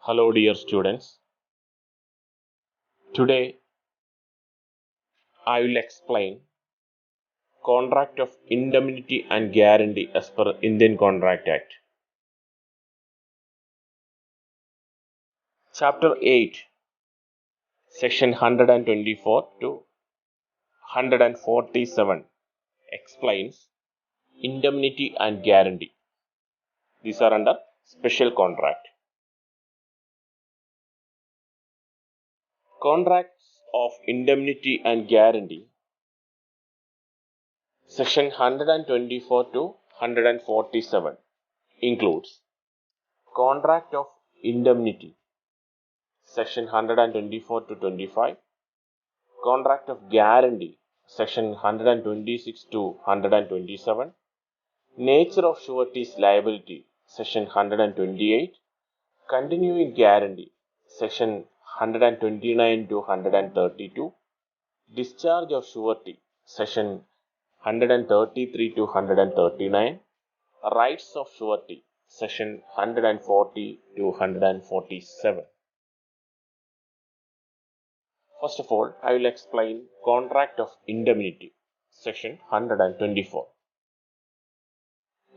Hello dear students. Today I will explain contract of indemnity and guarantee as per Indian Contract Act. Chapter 8, Section 124 to 147 explains indemnity and guarantee. These are under special contract. Contracts of indemnity and guarantee, Section 124 to 147 includes contract of indemnity, Section 124 to 25, contract of guarantee, Section 126 to 127, nature of surety's liability, Section 128, continuing guarantee, Section 129 to 132, discharge of surety, Section 133 to 139, rights of surety, Section 140 to 147. First of all, I will explain contract of indemnity, Section 124.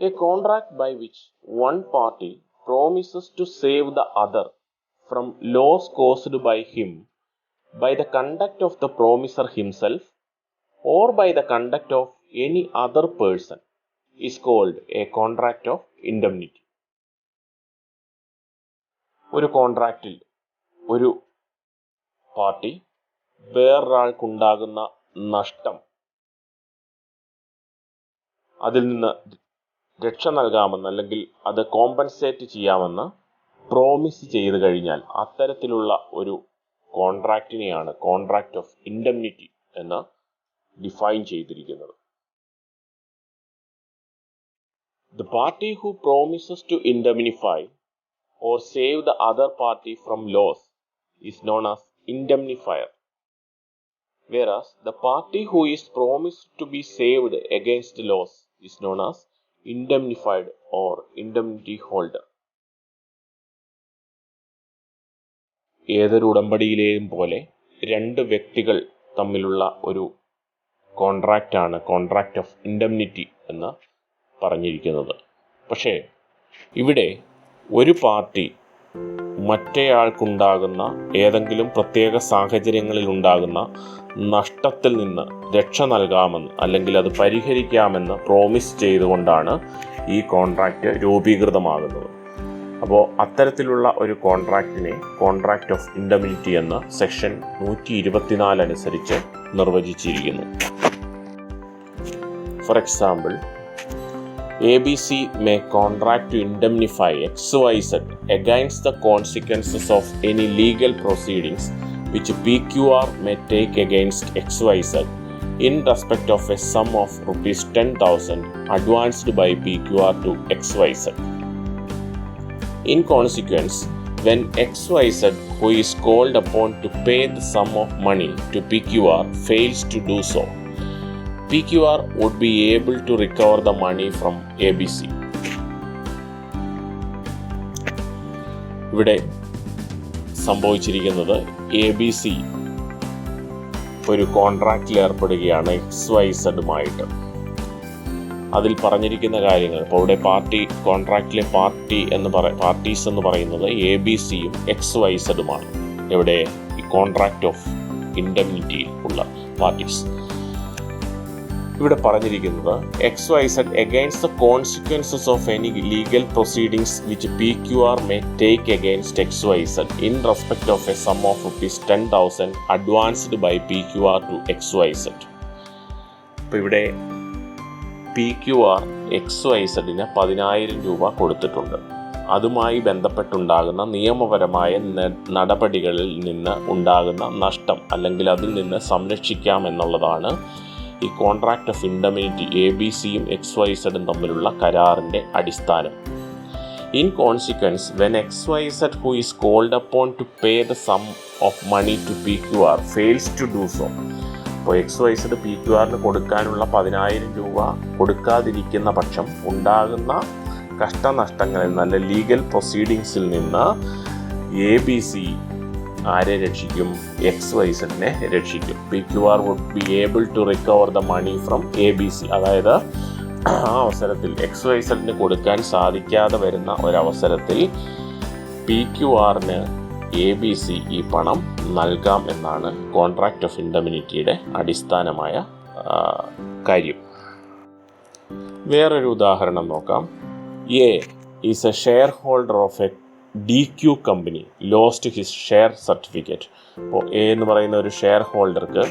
A contract by which one party promises to save the other from loss caused by him by the conduct of the promiser himself or by the conduct of any other person is called a contract of indemnity. ഒരു കോൺട്രാക്റ്റിൽ ഒരു party വേറൊരാൾക്കുണ്ടാകുന്ന നഷ്ടം അതിൽ നിന്ന് രക്ഷ നൽകാമെന്ന് അല്ലെങ്കിൽ അത് compensate ചെയ്യാമെന്ന് പ്രോമിസ് ചെയ്തു കഴിഞ്ഞാൽ അത്തരത്തിലുള്ള ഒരു കോൺട്രാക്റ്റിനെയാണ് കോൺട്രാക്റ്റ് ഓഫ് ഇൻഡെംനിറ്റി എന്ന് ഡിഫൈൻ ചെയ്തിരിക്കുന്നത്. The party who promises to indemnify or save the other party from loss is known as indemnifier, whereas the party who is promised to be saved against loss is known as indemnified or indemnity holder. ഏതൊരു ഉടമ്പടിയിലെയും പോലെ രണ്ട് വ്യക്തികൾ തമ്മിലുള്ള ഒരു കോൺട്രാക്റ്റാണ് contract of indemnity എന്ന് പറഞ്ഞിരിക്കുന്നത്. പക്ഷേ ഇവിടെ ഒരു പാർട്ടി മറ്റേയാൾക്കുണ്ടാകുന്ന ഏതെങ്കിലും പ്രത്യേക സാഹചര്യങ്ങളിൽ ഉണ്ടാകുന്ന നഷ്ടത്തിൽ നിന്ന് രക്ഷ നൽകാമെന്ന് അല്ലെങ്കിൽ അത് പരിഹരിക്കാമെന്ന് പ്രോമിസ് ചെയ്തുകൊണ്ടാണ് ഈ കോൺട്രാക്റ്റ് രൂപീകൃതമാകുന്നത്. അപ്പോൾ അത്തരത്തിലുള്ള ഒരു കോൺട്രാക്റ്റിനെ കോൺട്രാക്റ്റ് ഓഫ് ഇൻഡെംനിറ്റി എന്ന് സെക്ഷൻ 124 അനുസരിച്ച് നിർവചിച്ചിരിക്കുന്നു. For example, ABC may contract to indemnify XYZ against the consequences of any legal proceedings which PQR may take against XYZ in respect of a sum of ₹10,000 advanced by PQR to XYZ. In consequence, when XYZ, who is called upon to pay the sum of money to PQR, fails to do so, PQR would be able to recover the money from ABC. ഇവിടെ സംഭവിച്ചിരിക്കുന്നത് ABC ഒരു കോൺട്രാക്റ്റിൽ ഏർപ്പെടുകയാണ് XYZുമായിട്ട്. അതിൽ പറഞ്ഞിരിക്കുന്ന കാര്യങ്ങൾ ഇപ്പോൾ ഇവിടെ കോൺട്രാക്റ്റിലെ parties എന്ന് പറയുന്നത് ABCയും XYZുമാണ്. ഇവിടെ ഈ കോൺട്രാക്റ്റ് ഓഫ് ഇൻഡെംനിറ്റി ഉള്ള പാർട്ടീസ്. ഇവിടെ പറഞ്ഞിരിക്കുന്നത് XYZ against the consequences of any legal proceedings which PQR may take against XYZ in respect of a sum of ₹10,000 advanced by PQR to XYZ. അപ്പോൾ ഇവിടെ PQR XYZന് 10,000 രൂപ കൊടുത്തിട്ടുണ്ട്. അതുമായി ബന്ധപ്പെട്ടുണ്ടാകുന്ന നിയമപരമായ നടപടികളിൽ നിന്ന് ഉണ്ടാകുന്ന നഷ്ടം അല്ലെങ്കിൽ അതിൽ നിന്ന് സംരക്ഷിക്കാം എന്നുള്ളതാണ് ഈ കോൺട്രാക്റ്റ് ഓഫ് ഇൻഡെംനിറ്റി ABCയും XYZും തമ്മിലുള്ള കരാറിൻ്റെ അടിസ്ഥാനം. In consequence, when XYZ who is called upon to pay the sum of money to PQR fails to do so, അപ്പോൾ XYZ PQRന് കൊടുക്കാനുള്ള 10,000 രൂപ കൊടുക്കാതിരിക്കുന്ന പക്ഷം ഉണ്ടാകുന്ന കഷ്ടനഷ്ടങ്ങളിൽ നിന്ന് ലീഗൽ പ്രൊസീഡിങ്സിൽ നിന്ന് ABC ആരെ രക്ഷിക്കും? XYZനെ രക്ഷിക്കും. PQR would be able to recover the money from ABC. അതായത് ആ അവസരത്തിൽ XYZന് കൊടുക്കാൻ സാധിക്കാതെ വരുന്ന ഒരവസരത്തിൽ PQRന് ABC ഈ പണം നൽകാം എന്നാണ് കോൺട്രാക്റ്റ് ഓഫ് ഇൻഡെമിനിറ്റിയുടെ അടിസ്ഥാനമായ കാര്യം. വേറൊരു ഉദാഹരണം നോക്കാം. A is A share holder of A DQ company lost his share certificate. അപ്പോൾ A എന്ന് പറയുന്ന ഒരു ഷെയർ ഹോൾഡർക്ക്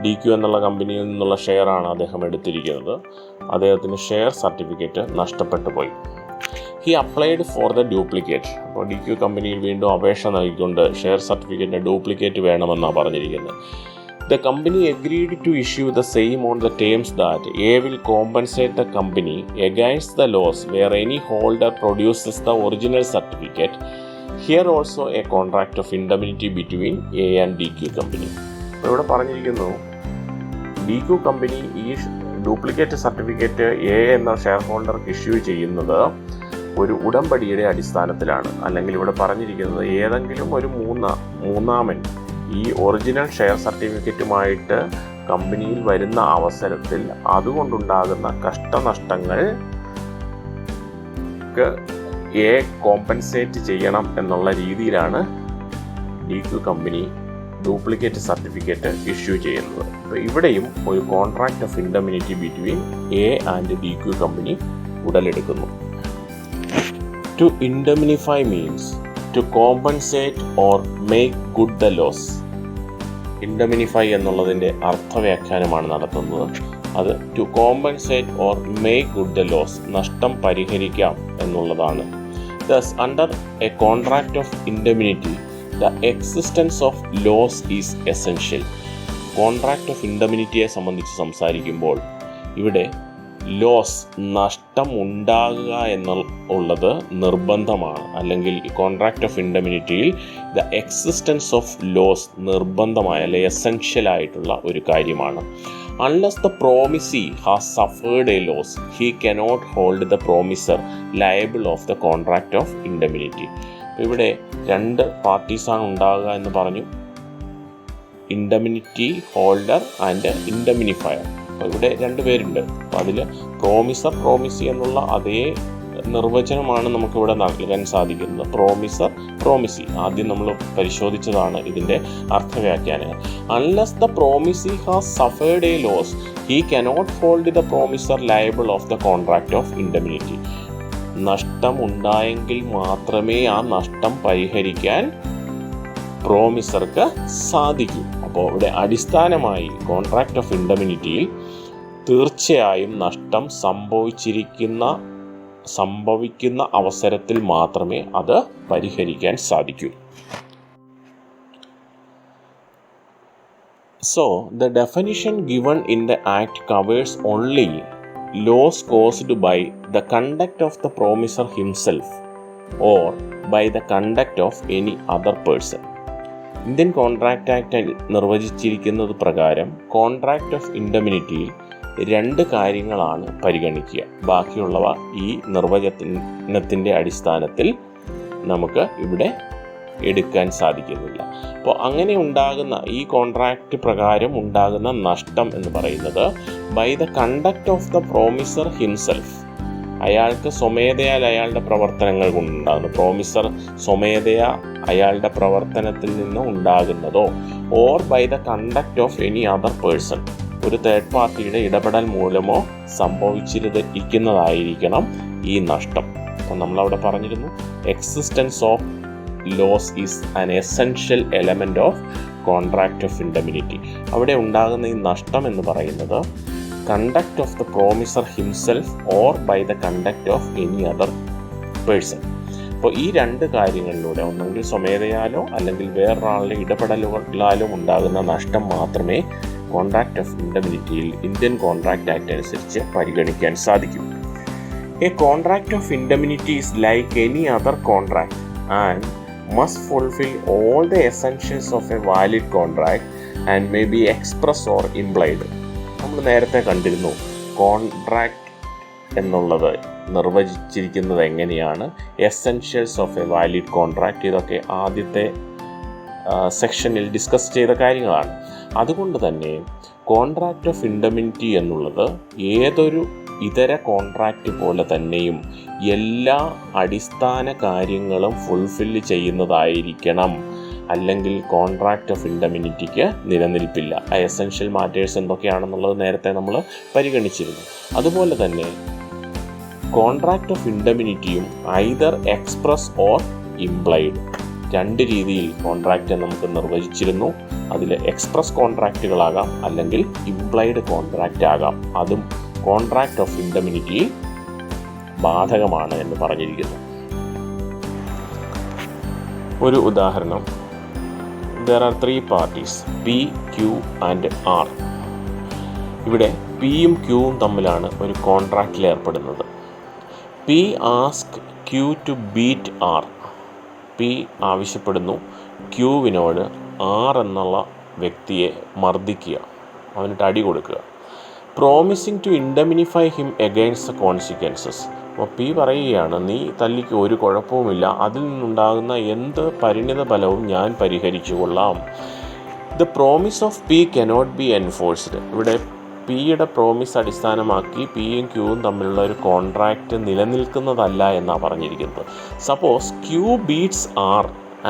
DQ എന്നുള്ള കമ്പനിയിൽ നിന്നുള്ള ഷെയറാണ് അദ്ദേഹം എടുത്തിരിക്കുന്നത്. അദ്ദേഹത്തിന് ഷെയർ സർട്ടിഫിക്കറ്റ് നഷ്ടപ്പെട്ടു പോയി. He applied for the duplicate. അപ്പോൾ DQ കമ്പനിയിൽ വീണ്ടും അപേക്ഷ നൽകിക്കൊണ്ട് ഷെയർ സർട്ടിഫിക്കറ്റിൻ്റെ ഡ്യൂപ്ലിക്കേറ്റ് വേണമെന്നാണ് പറഞ്ഞിരിക്കുന്നത്. The company agreed to issue the same on the terms that A will compensate the company against the loss where any holder produces the original certificate. Here also a contract of indemnity between A and DQ company. അപ്പോൾ ഇവിടെ പറഞ്ഞിരിക്കുന്നു DQ company ഈ duplicate certificate A എന്ന share ഹോൾഡർക്ക് issue ചെയ്യുന്നത് ഒരു ഉടമ്പടിയുടെ അടിസ്ഥാനത്തിലാണ്. അല്ലെങ്കിൽ ഇവിടെ പറഞ്ഞിരിക്കുന്നത് ഏതെങ്കിലും ഒരു മൂന്നാമൻ ഈ ഒറിജിനൽ ഷെയർ സർട്ടിഫിക്കറ്റുമായിട്ട് കമ്പനിയിൽ വരുന്ന അവസരത്തിൽ അതുകൊണ്ടുണ്ടാകുന്ന കഷ്ടനഷ്ടങ്ങൾക്ക് A കോമ്പൻസേറ്റ് ചെയ്യണം എന്നുള്ള രീതിയിലാണ് DQ company duplicate certificate issue ചെയ്യുന്നത്. അപ്പോൾ ഇവിടെയും ഒരു contract of indemnity between A and DQ company ഉടലെടുക്കുന്നു. To indemnify means to compensate or make good the loss. Indemnify എന്നുള്ളതിൻ്റെ അർത്ഥവ്യാഖ്യാനമാണ് നടത്തുന്നത്. അത് to compensate or make good the loss, നഷ്ടം പരിഹരിക്കാം എന്നുള്ളതാണ്. Thus under a contract of indemnity the existence of loss is essential. Contract of ഇൻഡെമിനിറ്റിയെ സംബന്ധിച്ച് സംസാരിക്കുമ്പോൾ ഇവിടെ ലോസ്, നഷ്ടം ഉണ്ടാകുക എന്നുള്ളത് നിർബന്ധമാണ്. അല്ലെങ്കിൽ ഈ കോൺട്രാക്റ്റ് ഓഫ് ഇൻഡെമിനിറ്റിയിൽ ദ എക്സിസ്റ്റൻസ് ഓഫ് ലോസ് നിർബന്ധമായ അല്ലെ എസെൻഷ്യൽ ആയിട്ടുള്ള ഒരു കാര്യമാണ്. Unless the promisee has suffered a loss he cannot hold the promisor liable of the contract of indemnity. ഇവിടെ രണ്ട് പാർട്ടീസാണ് ഉണ്ടാകുക എന്ന് പറഞ്ഞു, ഇൻഡെമിനിറ്റി ഹോൾഡർ ആൻഡ് ഇൻഡെമിനിഫയർ. അപ്പോൾ ഇവിടെ രണ്ട് പേരുണ്ട്. അപ്പോൾ അതിൽ പ്രോമിസർ, പ്രോമിസി എന്നുള്ള അതേ നിർവചനമാണ് നമുക്കിവിടെ നൽകാൻ സാധിക്കുന്നത്. പ്രോമിസർ, പ്രോമിസി ആദ്യം നമ്മൾ പരിശോധിച്ചതാണ് ഇതിൻ്റെ അർത്ഥവ്യാഖ്യാനങ്ങൾ. Unless the promisee has suffered a loss he cannot hold the promisor liable of the contract of indemnity. നഷ്ടം ഉണ്ടായെങ്കിൽ മാത്രമേ ആ നഷ്ടം പരിഹരിക്കാൻ പ്രോമിസർക്ക് സാധിക്കൂ. അപ്പോൾ ഇവിടെ അടിസ്ഥാനമായി കോൺട്രാക്റ്റ് ഓഫ് ഇൻഡെമിനിറ്റിയിൽ തീർച്ചയായും നഷ്ടം സംഭവിക്കുന്ന അവസരത്തിൽ മാത്രമേ അത് പരിഹരിക്കാൻ സാധിക്കൂ. So, the definition given in the Act covers only loss caused by the conduct of the promiser himself or by the conduct of any other person. Indian contract act നിർവചിച്ചിരിക്കുന്നത് പ്രകാരം കോൺട്രാക്റ്റ് ഓഫ് ഇൻഡെമിനിറ്റിയിൽ രണ്ട് കാര്യങ്ങളാണ് പരിഗണിക്കുക. ബാക്കിയുള്ളവ ഈ നിർവചനത്തിൻ്റെ അടിസ്ഥാനത്തിൽ നമുക്ക് ഇവിടെ എടുക്കാൻ സാധിക്കുന്നില്ല. അപ്പോൾ അങ്ങനെ ഉണ്ടാകുന്ന ഈ കോൺട്രാക്റ്റ് പ്രകാരം ഉണ്ടാകുന്ന നഷ്ടം എന്ന് പറയുന്നത് by the conduct of the promisor himself, അയാൾക്ക് സ്വമേധയാൽ അയാളുടെ പ്രവർത്തനങ്ങൾ കൊണ്ടുണ്ടാകുന്നു. പ്രോമിസർ സ്വമേധയാ അയാളുടെ പ്രവർത്തനത്തിൽ നിന്ന് ഉണ്ടാകുന്നതോ or by the conduct of any other person, ഒരു തേർഡ് പാർട്ടിയുടെ ഇടപെടൽ മൂലമോ സംഭവിച്ചിരിക്കുന്നതായിരിക്കണം ഈ നഷ്ടം. അപ്പം നമ്മളവിടെ പറഞ്ഞിരുന്നു existence of loss is an essential element of contract of indemnity. അവിടെ ഉണ്ടാകുന്ന ഈ നഷ്ടം എന്ന് പറയുന്നത് conduct of the promisor himself or by the conduct of any other person. അപ്പോൾ ഈ രണ്ട് കാര്യങ്ങളിലൂടെ ഒന്നെങ്കിൽ സ്വമേധയാലോ അല്ലെങ്കിൽ വേറൊരാളുടെ ഇടപെടലുകളാലോ ഉണ്ടാകുന്ന നഷ്ടം മാത്രമേ കോൺട്രാക്റ്റ് ഓഫ് ഇൻഡെമിനിറ്റിയിൽ ഇന്ത്യൻ കോൺട്രാക്റ്റ് ആക്ട് അനുസരിച്ച് പരിഗണിക്കാൻ സാധിക്കും. A contract of indemnity is like any other contract and must fulfill all the essentials of a valid contract and may be express or implied. നമ്മൾ നേരത്തെ കണ്ടിരുന്നു കോൺട്രാക്റ്റ് എന്നുള്ളത് നിർവചിച്ചിരിക്കുന്നത് എങ്ങനെയാണ്, essentials of a valid contract, ഇതൊക്കെ ആദ്യത്തെ സെക്ഷനിൽ discuss ചെയ്ത കാര്യങ്ങളാണ്. അതുകൊണ്ട് തന്നെ കോൺട്രാക്റ്റ് ഓഫ് ഇൻഡെമിനിറ്റി എന്നുള്ളത് ഏതൊരു ഇതര കോൺട്രാക്റ്റ് പോലെ തന്നെയും എല്ലാ അടിസ്ഥാന കാര്യങ്ങളും ഫുൾഫില്ല് ചെയ്യുന്നതായിരിക്കണം, അല്ലെങ്കിൽ കോൺട്രാക്റ്റ് ഓഫ് ഇൻഡെമിനിറ്റിക്ക് നിലനിൽപ്പില്ല. ആ എസെൻഷ്യൽ മാറ്റേഴ്സ് എന്തൊക്കെയാണെന്നുള്ളത് നേരത്തെ നമ്മൾ പരിഗണിച്ചിരുന്നു. അതുപോലെ തന്നെ കോൺട്രാക്റ്റ് ഓഫ് ഇൻഡെമിനിറ്റിയും ഐദർ എക്സ്പ്രസ് ഓർ ഇംപ്ലൈഡ്, രണ്ട് രീതിയിൽ കോൺട്രാക്റ്റ് നമുക്ക് നിർവചിച്ചിരുന്നു. അതിൽ എക്സ്പ്രസ് കോൺട്രാക്റ്റുകളാകാം അല്ലെങ്കിൽ ഇംപ്ലൈഡ് കോൺട്രാക്റ്റ് ആകാം. അതും കോൺട്രാക്റ്റ് ഓഫ് ഇൻഡെമിനിറ്റി ബാധകമാണ് എന്ന് പറഞ്ഞിരിക്കുന്നു. ഒരു ഉദാഹരണം, there are 3 parties P, Q and R. ഇവിടെ പിയും ക്യൂവും തമ്മിലാണ് ഒരു കോൺട്രാക്റ്റിൽ ഏർപ്പെടുന്നത്. P ask Q to beat R. P ആവശ്യപ്പെടുന്നു ക്യൂവിനോട് R എന്നുള്ള വ്യക്തിയെ മർദ്ദിക്കുക, അവനിട്ട് അടി കൊടുക്കുക. Promising to indemnify him against the consequences. അപ്പോൾ പി പറയുകയാണ്, നീ തല്ലിക്ക് ഒരു കുഴപ്പവുമില്ല, അതിൽ നിന്നുണ്ടാകുന്ന എന്ത് പരിണിത ഫലവും ഞാൻ പരിഹരിച്ചു കൊള്ളാം. The promise of P cannot be enforced. ഇവിടെ പിയുടെ പ്രോമിസ് അടിസ്ഥാനമാക്കി പിയും ക്യൂവും തമ്മിലുള്ള ഒരു കോൺട്രാക്റ്റ് നിലനിൽക്കുന്നതല്ല എന്നാണ് പറഞ്ഞിരിക്കുന്നത്. Suppose Q beats R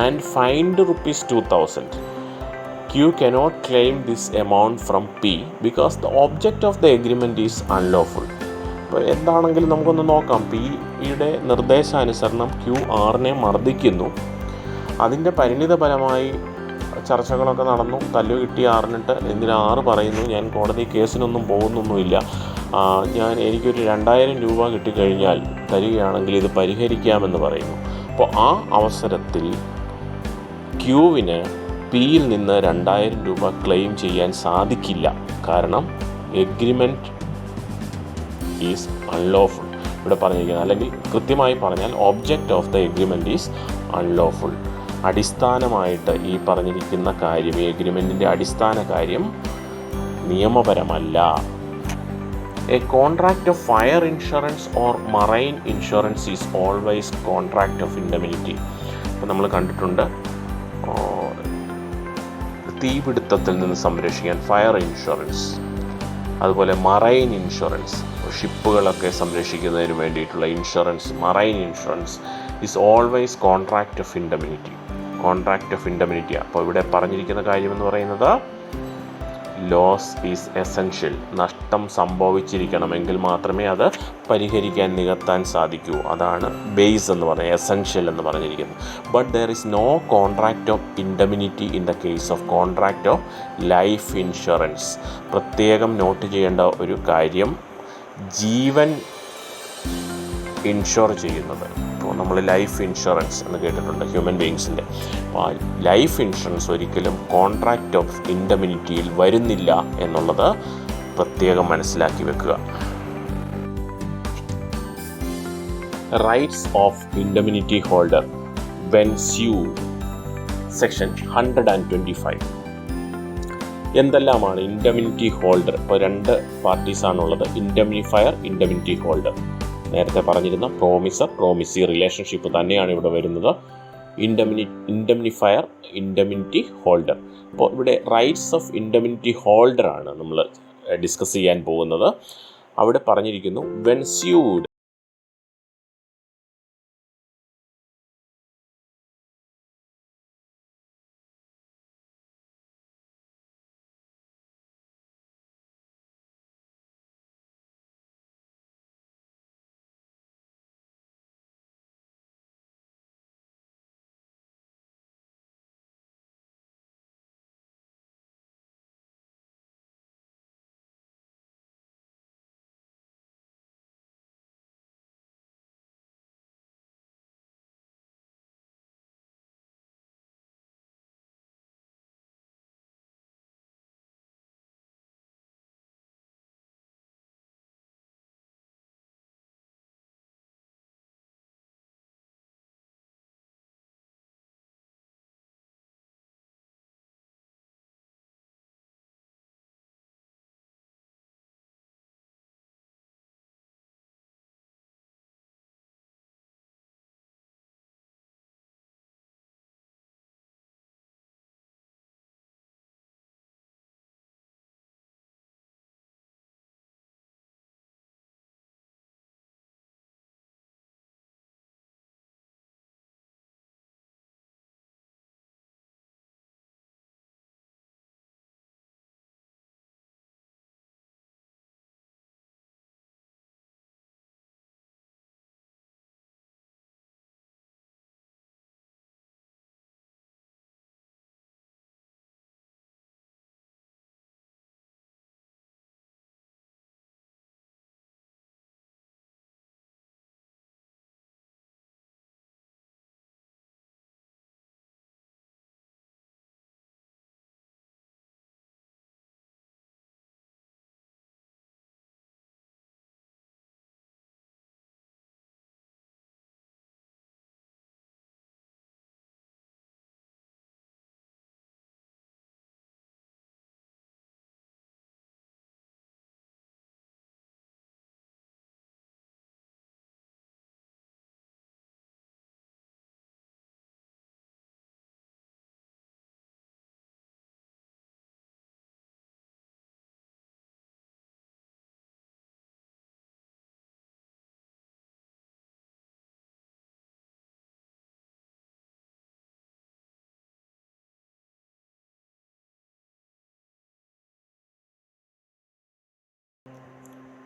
and fined ₹2000. Q cannot claim this amount from P because the object of the agreement is unlawful. ഇപ്പോൾ എന്താണെങ്കിലും നമുക്കൊന്ന് നോക്കാം. പിയുടെ നിർദ്ദേശാനുസരണം ക്യൂ ആറിനെ മർദ്ദിക്കുന്നു. അതിൻ്റെ പരിണിത ഫലമായി ചർച്ചകളൊക്കെ നടന്നു, തല്ലു കിട്ടി ആറിനിട്ട്. എന്തിന് ആറ് പറയുന്നു, ഞാൻ കോടതി കേസിനൊന്നും പോകുന്നൊന്നുമില്ല, എനിക്കൊരു 2000 രൂപ കിട്ടിക്കഴിഞ്ഞാൽ തരികയാണെങ്കിൽ ഇത് പരിഹരിക്കാമെന്ന് പറയുന്നു. അപ്പോൾ ആ അവസരത്തിൽ ക്യൂവിന് പിയിൽ നിന്ന് 2000 രൂപ ക്ലെയിം ചെയ്യാൻ സാധിക്കില്ല. കാരണം എഗ്രിമെൻറ്റ് ഈസ് അൺലോഫുൾ ഇവിടെ പറഞ്ഞിരിക്കുന്നത്. അല്ലെങ്കിൽ കൃത്യമായി പറഞ്ഞാൽ object of the agreement is unlawful. അടിസ്ഥാനമായിട്ട് ഈ പറഞ്ഞിരിക്കുന്ന കാര്യം, ഈ എഗ്രിമെൻറ്റിൻ്റെ അടിസ്ഥാന കാര്യം നിയമപരമല്ല. A contract of fire insurance or marine insurance is always contract of indemnity. ഇപ്പോൾ നമ്മൾ കണ്ടിട്ടുണ്ട്, തീപിടുത്തത്തിൽ നിന്ന് സംരക്ഷിക്കാൻ ഫയർ ഇൻഷുറൻസ്, അതുപോലെ മറൈൻ ഇൻഷുറൻസ്, ഷിപ്പുകളൊക്കെ സംരക്ഷിക്കുന്നതിന് വേണ്ടിയിട്ടുള്ള insurance, marine insurance is always contract of indemnity. Contract of indemnity. അപ്പോൾ ഇവിടെ പറഞ്ഞിരിക്കുന്ന കാര്യമെന്ന് പറയുന്നത് ലോസ് ഈസ് എസെൻഷ്യൽ. നഷ്ടം സംഭവിച്ചിരിക്കണമെങ്കിൽ മാത്രമേ അത് പരിഹരിക്കാൻ, നികത്താൻ സാധിക്കൂ. അതാണ് ബേസ് എന്ന് പറയുന്നത്, എസെൻഷ്യൽ എന്ന് പറഞ്ഞിരിക്കുന്നത്. But there is no contract of indemnity in the case of contract of life insurance. പ്രത്യേകം നോട്ട് ചെയ്യേണ്ട ഒരു കാര്യം, ജീവൻ ഇൻഷുർ ചെയ്യുന്നത്, ഇപ്പോൾ നമ്മൾ ലൈഫ് ഇൻഷുറൻസ് എന്ന് കേട്ടിട്ടുണ്ട് ഹ്യൂമൻ ബീയിങ്സിൻ്റെ. അപ്പോൾ ലൈഫ് ഇൻഷുറൻസ് ഒരിക്കലും കോൺട്രാക്റ്റ് ഓഫ് ഇൻഡെമിനിറ്റിയിൽ വരുന്നില്ല എന്നുള്ളത് പ്രത്യേകം മനസ്സിലാക്കി വെക്കുക. Rights of indemnity holder when SUD, section 125. എന്തെല്ലാമാണ് ഇൻഡെമിനിറ്റി ഹോൾഡർ? ഇപ്പോൾ 2 പാർട്ടീസാണുള്ളത്, ഇൻഡെമിനിഫയർ, ഇൻഡെമിനിറ്റി ഹോൾഡർ. നേരത്തെ പറഞ്ഞിരുന്ന പ്രോമിസർ, പ്രോമിസി റിലേഷൻഷിപ്പ് തന്നെയാണ് ഇവിടെ വരുന്നത്. ഇൻഡെമിനിഫയർ, ഇൻഡെമിനിറ്റി ഹോൾഡർ. അപ്പോൾ ഇവിടെ റൈറ്റ്സ് ഓഫ് ഇൻഡെമിനിറ്റി ഹോൾഡർ ആണ് നമ്മൾ ഡിസ്കസ് ചെയ്യാൻ പോകുന്നത്. അവിടെ പറഞ്ഞിരിക്കുന്നു when sued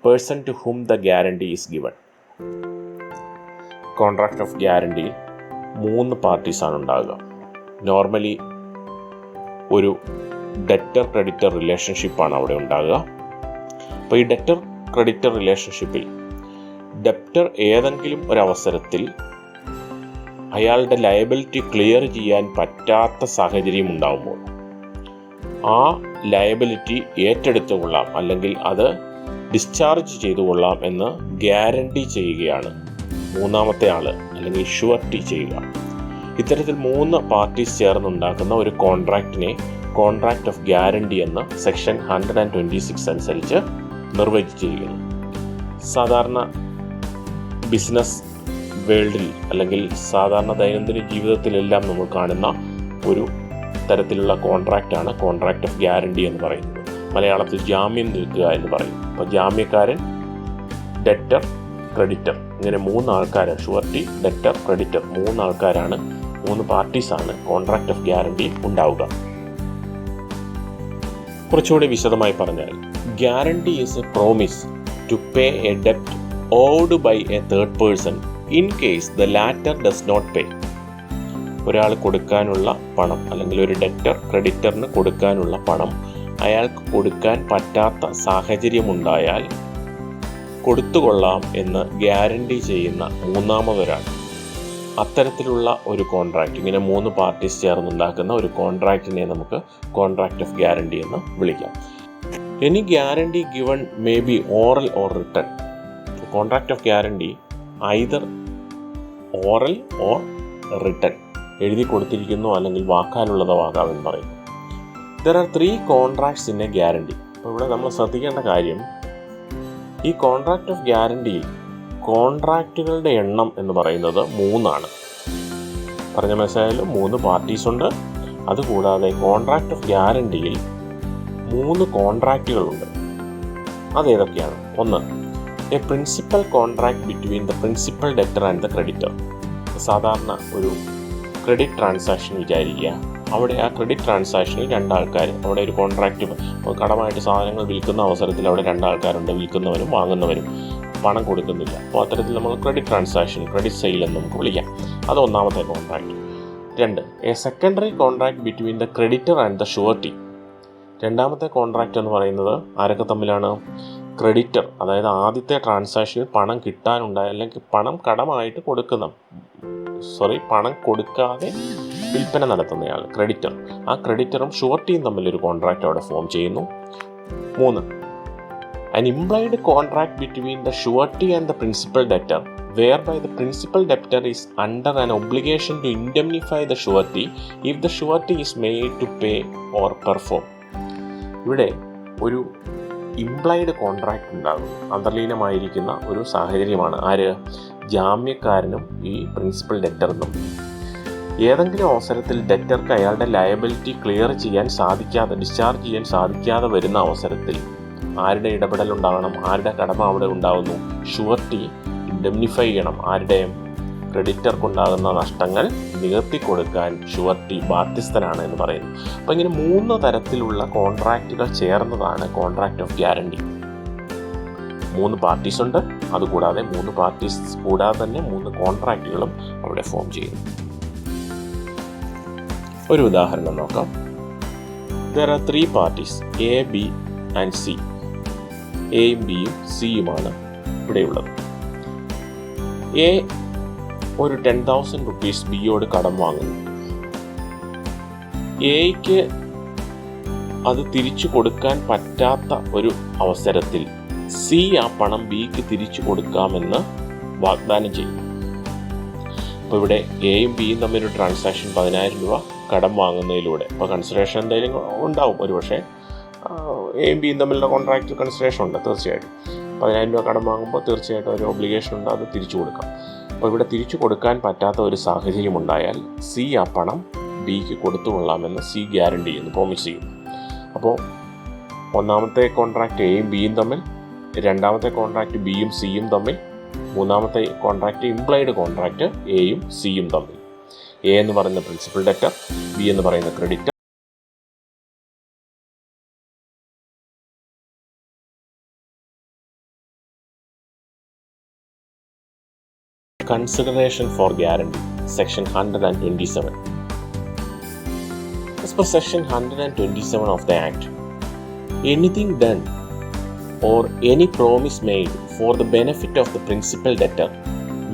person to whom the guarantee is given. Contract of ഗ്യാരണ്ടിയിൽ 3 പാർട്ടീസാണ് ഉണ്ടാകുക. നോർമലി ഒരു ഡെറ്റർ ക്രെഡിറ്റർ റിലേഷൻഷിപ്പാണ് അവിടെ ഉണ്ടാകുക. അപ്പോൾ ഈ ഡെറ്റർ ക്രെഡിറ്റർ റിലേഷൻഷിപ്പിൽ ഡെപ്റ്റർ ഏതെങ്കിലും ഒരവസരത്തിൽ അയാളുടെ ലയബിലിറ്റി ക്ലിയർ ചെയ്യാൻ പറ്റാത്ത സാഹചര്യം ഉണ്ടാകുമ്പോൾ ആ ലയബിലിറ്റി ഏറ്റെടുത്തുകൊള്ളാം അല്ലെങ്കിൽ അത് ഡിസ്ചാർജ് ചെയ്തുകൊള്ളാം എന്ന് ഗ്യാരണ്ടി ചെയ്യുകയാണ് മൂന്നാമത്തെ ആൾ അല്ലെങ്കിൽ ഷുവർട്ടി ചെയ്യുക. ഇത്തരത്തിൽ 3 പാർട്ടീസ് ചേർന്നുണ്ടാക്കുന്ന ഒരു കോൺട്രാക്റ്റിനെ കോൺട്രാക്ട് ഓഫ് ഗ്യാരണ്ടി എന്ന് സെക്ഷൻ 126 അനുസരിച്ച് നിർവചിച്ചിരിക്കുന്നു. സാധാരണ ബിസിനസ് വേൾഡിൽ അല്ലെങ്കിൽ സാധാരണ ദൈനംദിന ജീവിതത്തിലെല്ലാം നമ്മൾ കാണുന്ന ഒരു തരത്തിലുള്ള കോൺട്രാക്റ്റാണ് കോൺട്രാക്ട് ഓഫ് ഗ്യാരണ്ടി എന്ന് പറയുന്നത്. മലയാളത്തിൽ ജാമ്യം നിൽക്കുക എന്ന് പറയും. അപ്പോൾ ജാമ്യക്കാരൻ, ഡെറ്റർ, ക്രെഡിറ്റർ, ഇങ്ങനെ 3 ആൾക്കാർ, ഷുവർട്ടി, ഡെറ്റർ, ക്രെഡിറ്റർ, 3 ആൾക്കാരാണ്, 3 പാർട്ടീസാണ് കോൺട്രാക്ട് ഓഫ് ഗ്യാരണ്ടി ഉണ്ടാവുക. കുറച്ചുകൂടി വിശദമായി പറഞ്ഞാൽ, guarantee is a promise to pay a ഡെപ്റ്റ് owed by a third person in case the latter does not pay. ഒരാൾ കൊടുക്കാനുള്ള പണം അല്ലെങ്കിൽ ഒരു ഡെറ്റർ ക്രെഡിറ്ററിന് കൊടുക്കാനുള്ള പണം അയാൾക്ക് കൊടുക്കാൻ പറ്റാത്ത സാഹചര്യമുണ്ടായാൽ കൊടുത്തുകൊള്ളാം എന്ന് ഗ്യാരണ്ടി ചെയ്യുന്ന മൂന്നാമതൊരാൾ. അത്തരത്തിലുള്ള ഒരു കോൺട്രാക്റ്റ്, ഇങ്ങനെ 3 പാർട്ടീസ് ചേർന്നുണ്ടാക്കുന്ന ഒരു കോൺട്രാക്റ്റിനെ നമുക്ക് കോൺട്രാക്ട് ഓഫ് ഗ്യാരണ്ടി എന്ന് വിളിക്കാം. Any guarantee given may be oral or written. Contract of guarantee either oral or written, എഴുതി കൊടുത്തിരിക്കുന്നു അല്ലെങ്കിൽ വാക്കാലുള്ളതോ ആകാമെന്ന് പറയുന്നു. There are 3 contracts in A guarantee. അപ്പോൾ ഇവിടെ നമ്മൾ ശ്രദ്ധിക്കേണ്ട കാര്യം, ഈ കോൺട്രാക്ട് ഓഫ് ഗ്യാരണ്ടിയിൽ കോൺട്രാക്റ്റുകളുടെ എണ്ണം എന്ന് പറയുന്നത് 3 പറഞ്ഞ മനസ്സിലായാലും 3 പാർട്ടീസ് ഉണ്ട്. അതുകൂടാതെ കോൺട്രാക്ട് ഓഫ് ഗ്യാരണ്ടിയിൽ 3 കോൺട്രാക്റ്റുകളുണ്ട്. അതേതൊക്കെയാണ്? 1, a principal contract between the principal debtor and the creditor. സാധാരണ ഒരു ക്രെഡിറ്റ് ട്രാൻസാക്ഷൻ വിചാരിക്കുക. അവിടെ ആ ക്രെഡിറ്റ് ട്രാൻസാക്ഷനിൽ 2 ആൾക്കാർ, അവിടെ ഒരു കോൺട്രാക്റ്റ്, കടമായിട്ട് സാധനങ്ങൾ വിൽക്കുന്ന അവസരത്തിൽ അവിടെ 2 ആൾക്കാരുണ്ട്, വിൽക്കുന്നവരും വാങ്ങുന്നവരും, പണം കൊടുക്കുന്നില്ല. അപ്പോൾ അത്തരത്തിൽ നമ്മൾ ക്രെഡിറ്റ് ട്രാൻസാക്ഷൻ, ക്രെഡിറ്റ് സെയിൽ എന്ന് നമുക്ക് വിളിക്കാം. അത് 1ാമത്തെ contract. 2, a secondary contract between the creditor and the surety. 2ാമത്തെ കോൺട്രാക്റ്റ് എന്ന് പറയുന്നത് ആരൊക്കെ തമ്മിലാണ്? ക്രെഡിറ്റർ, അതായത് ആദ്യത്തെ ട്രാൻസാക്ഷനിൽ പണം കിട്ടാനുണ്ടായ അല്ലെങ്കിൽ പണം കടമായിട്ട് പണം കൊടുക്കാതെ വിൽപ്പന നടത്തുന്നയാൾ ക്രെഡിറ്റർ. ആ ക്രെഡിറ്ററും ഷുവർട്ടിയും തമ്മിലൊരു കോൺട്രാക്റ്റ് അവിടെ ഫോം ചെയ്യുന്നു. 3, an implied contract between the surety and the principal debtor whereby the principal debtor is under an obligation to indemnify the surety if the surety is made to pay or perform. ഇവിടെ ഒരു implied contract ഉണ്ടാകും, അന്തർലീനമായിരിക്കുന്ന ഒരു സാഹചര്യമാണ്. ജാമ്യക്കാരനും ഈ principal ഡെറ്ററിനും. ഏതെങ്കിലും അവസരത്തിൽ ഡെറ്റർക്ക് അയാളുടെ liability clear ചെയ്യാൻ സാധിക്കാതെ, ഡിസ്ചാർജ് ചെയ്യാൻ സാധിക്കാതെ വരുന്ന അവസരത്തിൽ ആരുടെ ഇടപെടൽ ഉണ്ടാകണം? ആരുടെ കടമ അവിടെ ഉണ്ടാകുന്നു? ഷുവർട്ടി ഇൻഡെംനിഫൈ ചെയ്യണം. ആരുടെയും ക്രെഡിറ്റർക്കുണ്ടാകുന്ന നഷ്ടങ്ങൾ നികത്തി കൊടുക്കാൻ ഷുവർട്ടി ബാധ്യസ്ഥനാണ് എന്ന് പറയുന്നു. അപ്പോൾ ഇങ്ങനെ 3 തരത്തിലുള്ള കോൺട്രാക്റ്റുകൾ ചേർന്നതാണ് കോൺട്രാക്ട് ഓഫ് ഗ്യാരണ്ടി. 3 പാർട്ടീസ് ഉണ്ട്. അതുകൂടാതെ 3 പാർട്ടീസ് കൂടാതെ തന്നെ 3 കോൺട്രാക്റ്റുകളും അവിടെ ഫോം ചെയ്യുന്നു. ഒരു ഉദാഹരണം നോക്കാം. There are 3 parties, A, B and C. എയും ബിയും സിയുമാണ് ഇവിടെയുള്ളത്. എ ഒരു 10,000 റുപ്പീസ് ബിയോട് കടം വാങ്ങുന്നു. എയ്ക്ക് അത് തിരിച്ചു കൊടുക്കാൻ പറ്റാത്ത ഒരു അവസരത്തിൽ സി ആ പണം ബിക്ക് തിരിച്ചു കൊടുക്കാമെന്ന് വാഗ്ദാനം ചെയ്യും. അപ്പോൾ ഇവിടെ എയും ബിയും തമ്മിലൊരു ട്രാൻസാക്ഷൻ 10,000 രൂപ കടം വാങ്ങുന്നതിലൂടെ, ഇപ്പോൾ കൺസിഡറേഷൻ എന്തെങ്കിലും ഉണ്ടാവും, ഒരുപക്ഷെ എയും ബിയും തമ്മിലുള്ള കോൺട്രാക്റ്റിൽ കൺസിഡറേഷൻ ഉണ്ട് തീർച്ചയായിട്ടും. 10,000 രൂപ കടം വാങ്ങുമ്പോൾ തീർച്ചയായിട്ടും ഒരു ഒബ്ലിഗേഷൻ ഉണ്ട്, അത് തിരിച്ചു കൊടുക്കാം. അപ്പോൾ ഇവിടെ തിരിച്ചു കൊടുക്കാൻ പറ്റാത്ത ഒരു സാഹചര്യം ഉണ്ടായാൽ സി ആ പണം ബിക്ക് കൊടുത്തുകൊള്ളാമെന്ന് സി ഗ്യാരണ്ടി ചെയ്യുന്നു, പ്രോമിസ് ചെയ്യുന്നു. അപ്പോൾ 1ാമത്തെ കോൺട്രാക്റ്റ് എയും ബിയും തമ്മിൽ, 2ാമത്തെ കോൺട്രാക്റ്റ് ബിയും സിയും തമ്മിൽ, 3ാമത്തെ കോൺട്രാക്റ്റ് ഇംപ്ലൈഡ് കോൺട്രാക്റ്റ് എയും സിയും തമ്മിൽ. എ എന്ന് പറയുന്ന പ്രിൻസിപ്പൽ ഡെറ്റർ, ബി എന്ന് പറയുന്ന creditor, consideration for guarantee, Section 127. As per Section 127 of the Act, anything done or any promise made for the benefit of the principal debtor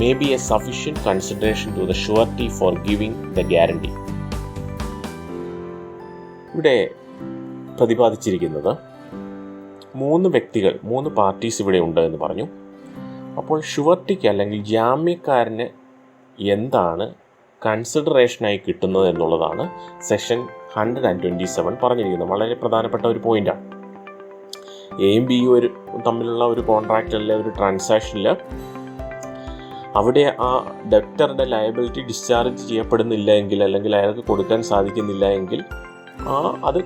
may be a sufficient consideration to the surety for giving the guarantee. ഇവിടെ പ്രതിപാദിച്ചിരിക്കുന്നത് 3 parties ഇവിടെ ഉണ്ട് എന്ന് പറഞ്ഞു. അപ്പോൾ ഷുവർട്ടിക്ക് അല്ലെങ്കിൽ ജാമ്യക്കാരന് എന്താണ് കൺസിഡറേഷനായി കിട്ടുന്നത് എന്നുള്ളതാണ് സെക്ഷൻ 127 പറഞ്ഞിരിക്കുന്നത്. വളരെ പ്രധാനപ്പെട്ട ഒരു പോയിൻ്റാണ്. എയും ബിയും തമ്മിലുള്ള ഒരു കോൺട്രാക്റ്റ് അല്ലെ ഒരു ട്രാൻസാക്ഷനിൽ അവിടെ ആ ഡെപ്റ്ററുടെ ലയബിലിറ്റി ഡിസ്ചാർജ് ചെയ്യപ്പെടുന്നില്ല എങ്കിൽ, അല്ലെങ്കിൽ അയാൾക്ക് കൊടുക്കാൻ സാധിക്കുന്നില്ല എങ്കിൽ അത്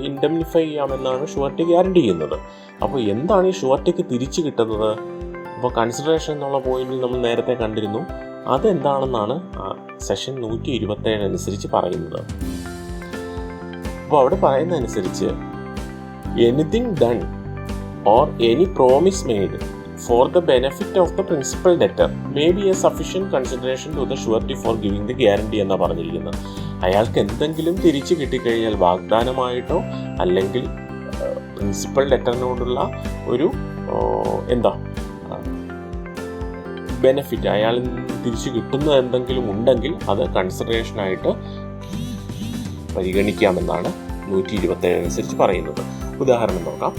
ഇൻഡെംനിഫൈ ചെയ്യാമെന്നാണ് ഷുവർട്ടി ഗ്യാരണ്ടി ചെയ്യുന്നത്. അപ്പോൾ എന്താണ് ഈ ഷുവർട്ടിക്ക് തിരിച്ചു കിട്ടുന്നത്? അപ്പോൾ കൺസിഡറേഷൻ എന്നുള്ള പോയിന്റിൽ നമ്മൾ നേരത്തെ കണ്ടിരുന്നു. അതെന്താണെന്നാണ് സെക്ഷൻ 127 അനുസരിച്ച് പറയുന്നത്. അപ്പോൾ അവിടെ പറയുന്നതനുസരിച്ച് anything done or any promise made for the benefit of the principal debtor may be a sufficient consideration to the surety for giving the guarantee എന്നാണ് പറഞ്ഞിരിക്കുന്നത്. അയാൾക്ക് എന്തെങ്കിലും തിരിച്ചു കിട്ടിക്കഴിഞ്ഞാൽ വാഗ്ദാനമായിട്ടോ അല്ലെങ്കിൽ പ്രിൻസിപ്പൽ ഡെറ്ററിനോടുള്ള ഒരു ബെനഫിറ്റ് അയാൾ തിരിച്ചു കിട്ടുന്ന എന്തെങ്കിലും ഉണ്ടെങ്കിൽ അത് കൺസിഡറേഷനായിട്ട് പരിഗണിക്കാമെന്നാണ് 127 അനുസരിച്ച് പറയുന്നത്. ഉദാഹരണം നോക്കാം.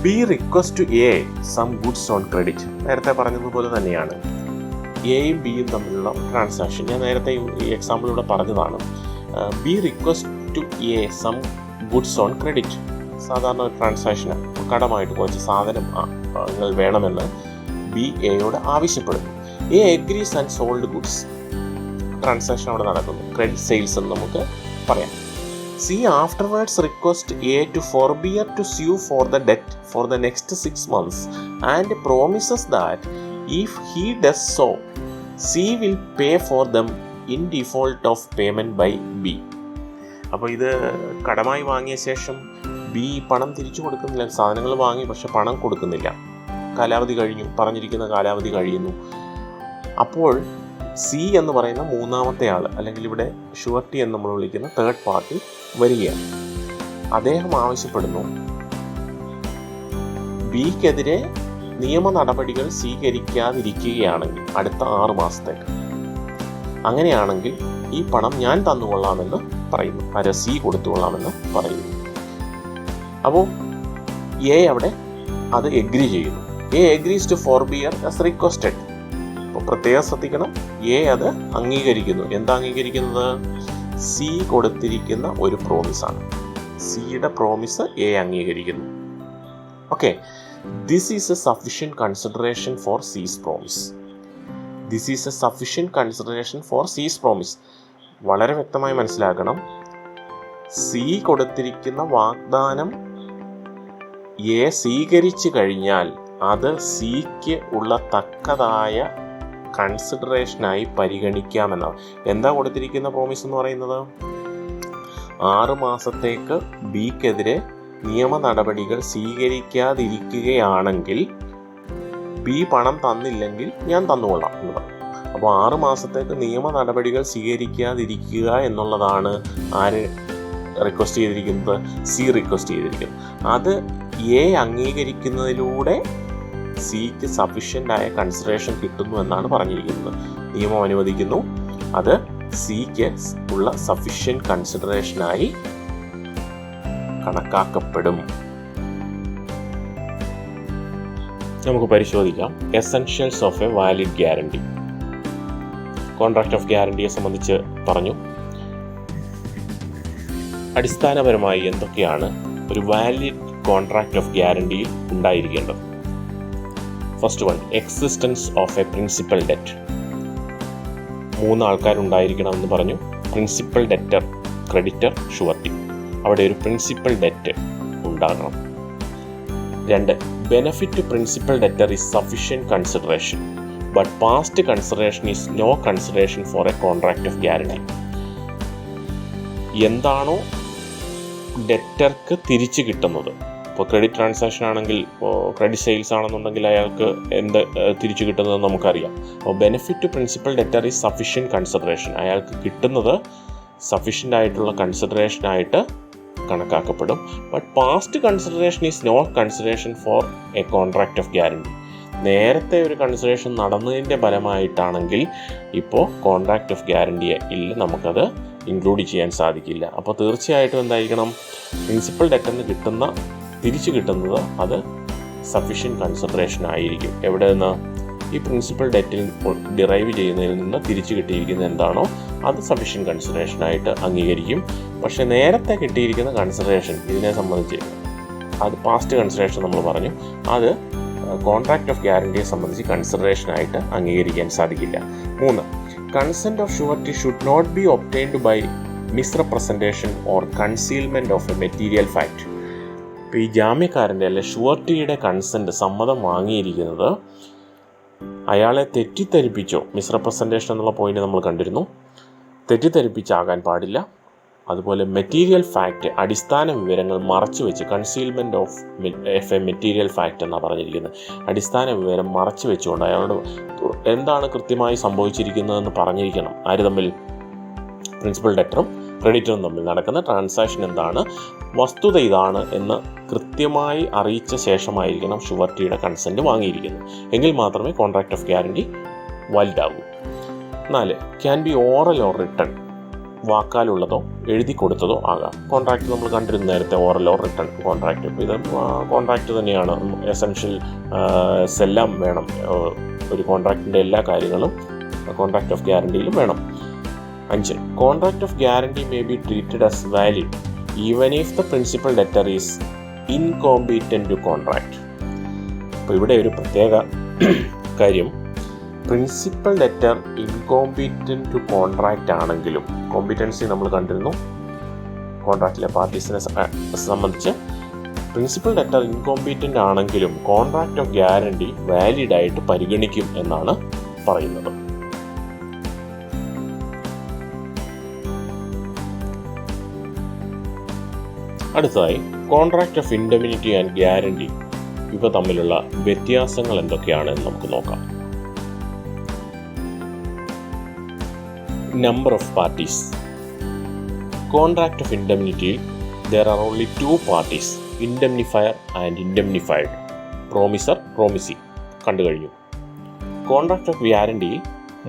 B request to A some goods on credit. നേരത്തെ പറഞ്ഞതുപോലെ തന്നെയാണ് എയും ബിയും തമ്മിലുള്ള ട്രാൻസാക്ഷൻ. ഞാൻ നേരത്തെ ഈ എക്സാമ്പിളിലൂടെ പറഞ്ഞതാണ്. B request to A some goods on credit. സാധാരണ ഒരു ട്രാൻസാക്ഷനാണ്. കടമായിട്ട് കുറച്ച് സാധനങ്ങൾ വേണമെന്ന് ബി എയോട് ആവശ്യപ്പെടുന്നു. A agrees and sold goods. Transaction അവിടെ നടക്കുന്നു. ക്രെഡിറ്റ് സെയിൽസ് എന്ന് നമുക്ക് പറയാം. C afterwards request A to forbear to sue for the debt for the next 6 months and promises that if he does so, C will pay for them in default of payment by B. അപ്പോൾ ഇത് കടമായി വാങ്ങിയ ശേഷം B പണം തിരിച്ചു കൊടുക്കുന്നില്ല. സാധനങ്ങൾ വാങ്ങി പക്ഷെ പണം കൊടുക്കുന്നില്ല. കാലാവധി കഴിഞ്ഞു, പറഞ്ഞിരിക്കുന്ന കാലാവധി കഴിയുന്നു. അപ്പോൾ സി എന്ന് പറയുന്ന മൂന്നാമത്തെ ആൾ, അല്ലെങ്കിൽ ഇവിടെ ഷുവർട്ടി എന്ന് നമ്മൾ വിളിക്കുന്ന തേർഡ് പാർട്ടി വരികയാണ്. അദ്ദേഹം ആവശ്യപ്പെടുന്നു ബിക്കെതിരെ നിയമ നടപടികൾ സ്വീകരിക്കാതിരിക്കുകയാണെങ്കിൽ അടുത്ത 6 മാസത്തേക്ക്, അങ്ങനെയാണെങ്കിൽ ഈ പണം ഞാൻ തന്നുകൊള്ളാമെന്ന് പറയുന്നു. സി കൊടുത്തുകൊള്ളാമെന്ന് പറയുന്നു. അപ്പോൾ എ അവിടെ അത് എഗ്രി ചെയ്യുന്നു. A agrees to forbear as requested. അപ്പോൾ പ്രത്യേകം ശ്രദ്ധിക്കണം, എ അത് അംഗീകരിക്കുന്നു. എന്താ അംഗീകരിക്കുന്നത്? സി കൊടുത്തിരിക്കുന്ന ഒരു പ്രോമിസാണ്. സിയുടെ പ്രോമിസ് എ അംഗീകരിക്കുന്നു. Okay, this is a sufficient consideration for C's promise. This is a sufficient consideration for C's promise. വളരെ വ്യക്തമായി മനസ്സിലാക്കണം. സി കൊടുത്തിരിക്കുന്ന വാഗ്ദാനം എ സ്വീകരിച്ചു കഴിഞ്ഞാൽ അത് സിക്ക് ഉള്ള തക്കതായ കൺസിഡറേഷനായി പരിഗണിക്കാമെന്നാണ്. എന്താ കൊടുത്തിരിക്കുന്ന പ്രോമിസ് എന്ന് പറയുന്നത്? 6 മാസത്തേക്ക് ബിക്കെതിരെ നിയമ നടപടികൾ സ്വീകരിക്കാതിരിക്കുകയാണെങ്കിൽ ബി പണം തന്നില്ലെങ്കിൽ ഞാൻ തന്നുകൊള്ളാം എന്ന് പറയും. അപ്പോൾ 6 മാസത്തേക്ക് നിയമ നടപടികൾ സ്വീകരിക്കാതിരിക്കുക എന്നുള്ളതാണ് ആര് റിക്വസ്റ്റ് ചെയ്തിരിക്കുന്നത്? സി റിക്വസ്റ്റ് ചെയ്തിരിക്കുന്നത്. അത് എ അംഗീകരിക്കുന്നതിലൂടെ സിക്ക് സഫിഷ്യൻ്റ് ആയ കൺസിഡറേഷൻ കിട്ടുന്നു എന്നാണ് പറഞ്ഞിരിക്കുന്നത്. നിയമം അനുവദിക്കുന്നു. അത് സിക്ക് ഉള്ള സഫിഷ്യൻറ്റ് കൺസിഡറേഷനായി കണക്കാക്കപ്പെടും. നമുക്ക് പരിശോധിക്കാം. Essentials of a valid guarantee. Contract of ഗ്യാരണ്ടിയെ സംബന്ധിച്ച് പറഞ്ഞു. അടിസ്ഥാനപരമായി എന്തൊക്കെയാണ് ഒരു വാലിഡ് കോൺട്രാക്ട് ഓഫ് ഗ്യാരണ്ടിയിൽ ഉണ്ടായിരിക്കേണ്ടത്? First one, existence of a principal debt. 3 ആൾക്കാരുണ്ടായിരിക്കണമെന്ന് പറഞ്ഞു. Principal debtor, creditor, surety. അവിടെ ഒരു പ്രിൻസിപ്പൽ ഡെറ്റ് ഉണ്ടാകണം. 2, benefit to principal debtor is sufficient consideration but past consideration is no consideration for a contract of guarantee. എന്താണോ ഡെറ്റർക്ക് തിരിച്ചു കിട്ടുന്നത്, ഇപ്പോൾ ക്രെഡിറ്റ് ട്രാൻസാക്ഷൻ ആണെങ്കിൽ, ഇപ്പോൾ ക്രെഡിറ്റ് സെയിൽസ് ആണെന്നുണ്ടെങ്കിൽ അയാൾക്ക് എന്ത് തിരിച്ചു കിട്ടുന്നതെന്ന് നമുക്കറിയാം. അപ്പോൾ benefit to principal debtor is sufficient consideration. അയാൾക്ക് കിട്ടുന്നത് സഫിഷ്യൻ്റ് ആയിട്ടുള്ള കൺസിഡറേഷനായിട്ട് കണക്കാക്കപ്പെടും. But past consideration is not consideration for a contract of guarantee. നേരത്തെ ഒരു കൺസിഡറേഷൻ നടന്നതിൻ്റെ ഫലമായിട്ടാണെങ്കിൽ ഇപ്പോൾ കോൺട്രാക്റ്റ് ഓഫ് ഗ്യാരണ്ടിയിൽ നമുക്കത് ഇൻക്ലൂഡ് ചെയ്യാൻ സാധിക്കില്ല. അപ്പോൾ തീർച്ചയായിട്ടും എന്തായിരിക്കണം, പ്രിൻസിപ്പൽ ഡെറ്ററിന് തിരിച്ചു കിട്ടുന്നത് അത് സഫിഷ്യൻറ്റ് കൺസിഡറേഷൻ ആയിരിക്കും. എവിടെ നിന്ന്? ഈ പ്രിൻസിപ്പൽ ഡെറ്റിൽ ഡിറൈവ് ചെയ്യുന്നതിൽ നിന്ന് തിരിച്ചു കിട്ടിയിരിക്കുന്നത് എന്താണോ അത് സഫിഷ്യൻറ്റ് കൺസിഡറേഷനായിട്ട് അംഗീകരിക്കും. പക്ഷേ നേരത്തെ കിട്ടിയിരിക്കുന്ന കൺസിഡറേഷൻ ഇതിനെ സംബന്ധിച്ച് അത് പാസ്റ്റ് കൺസിഡറേഷൻ നമ്മൾ പറഞ്ഞു, അത് കോൺട്രാക്റ്റ് ഓഫ് ഗ്യാരണ്ടിയെ സംബന്ധിച്ച് കൺസിഡറേഷനായിട്ട് അംഗീകരിക്കാൻ സാധിക്കില്ല. 3. Consent of surety should not be obtained by misrepresentation or concealment of a material fact. ഇപ്പോൾ ഈ ജാമ്യക്കാരൻ്റെ അല്ലെ ഷുവർട്ടിയുടെ കൺസെൻറ്റ്, സമ്മതം വാങ്ങിയിരിക്കുന്നത് അയാളെ തെറ്റിദ്ധരിപ്പിച്ചോ, മിസ്റെപ്രസെൻറ്റേഷൻ എന്നുള്ള പോയിന്റ് നമ്മൾ കണ്ടിരുന്നു, തെറ്റിദ്ധരിപ്പിച്ചാകാൻ പാടില്ല. അതുപോലെ മെറ്റീരിയൽ ഫാക്റ്റ്, അടിസ്ഥാന വിവരങ്ങൾ മറച്ചു വെച്ച്, concealment of a material fact എന്നാണ് പറഞ്ഞിരിക്കുന്നത്. അടിസ്ഥാന വിവരം മറച്ചു വെച്ചുകൊണ്ട് അയാളോട് എന്താണ് കൃത്യമായി സംഭവിച്ചിരിക്കുന്നതെന്ന് പറഞ്ഞിരിക്കണം. ആര് തമ്മിൽ? പ്രിൻസിപ്പൽ ഡെറ്ററും ക്രെഡിറ്ററും തമ്മിൽ നടക്കുന്ന ട്രാൻസാക്ഷൻ എന്താണ്, വസ്തുത ഇതാണ് എന്ന് കൃത്യമായി അറിയിച്ച ശേഷമായിരിക്കണം ഷുവർട്ടിയുടെ കൺസെൻറ്റ് വാങ്ങിയിരിക്കുന്നത്. എങ്കിൽ മാത്രമേ കോൺട്രാക്റ്റ് ഓഫ് ഗ്യാരണ്ടി വാലിഡ് ആകൂ. 4. Can be oral or written. വാക്കാലുള്ളതോ എഴുതി കൊടുത്തതോ ആകാം. കോൺട്രാക്റ്റ് നമ്മൾ കണ്ടിരുന്നു നേരത്തെ, ഓറൽ ഓർ റിട്ടൺ കോൺട്രാക്റ്റ്. ഇത് കോൺട്രാക്റ്റ് തന്നെയാണ്. എസെൻഷ്യൽ എല്ലാം വേണം. ഒരു കോൺട്രാക്റ്റിൻ്റെ എല്ലാ കാര്യങ്ങളും കോൺട്രാക്റ്റ് ഓഫ് ഗ്യാരണ്ടിയിലും വേണം. 5. Contract of guarantee may be treated as valid even if the principal debtor is incompetent to contract. അപ്പോൾ ഇവിടെ ഒരു പ്രത്യേക കാര്യം, principal debtor incompetent to contract ആണെങ്കിലും, കോമ്പീറ്റൻസി നമ്മൾ കണ്ടിരുന്നു കോൺട്രാക്റ്റിലെ പാർട്ടീസിനെ സംബന്ധിച്ച്, പ്രിൻസിപ്പൽ ഡെറ്റർ ഇൻകോമ്പീറ്റൻ്റ് ആണെങ്കിലും കോൺട്രാക്റ്റ് ഓഫ് ഗ്യാരണ്ടി വാലിഡായിട്ട് പരിഗണിക്കും എന്നാണ് പറയുന്നത്. അടുത്തതായി contract of indemnity and guarantee, ഇവ തമ്മിലുള്ള വ്യത്യാസങ്ങൾ എന്തൊക്കെയാണെന്ന് നമുക്ക് നോക്കാം. Number of parties. Contract of ഇൻഡെമിനിറ്റിയിൽ there are only 2 parties, indemnifier and indemnified. Promisor, promisee കണ്ടു കഴിഞ്ഞു. കോൺട്രാക്റ്റ് ഓഫ് ഗ്യാരണ്ടിയിൽ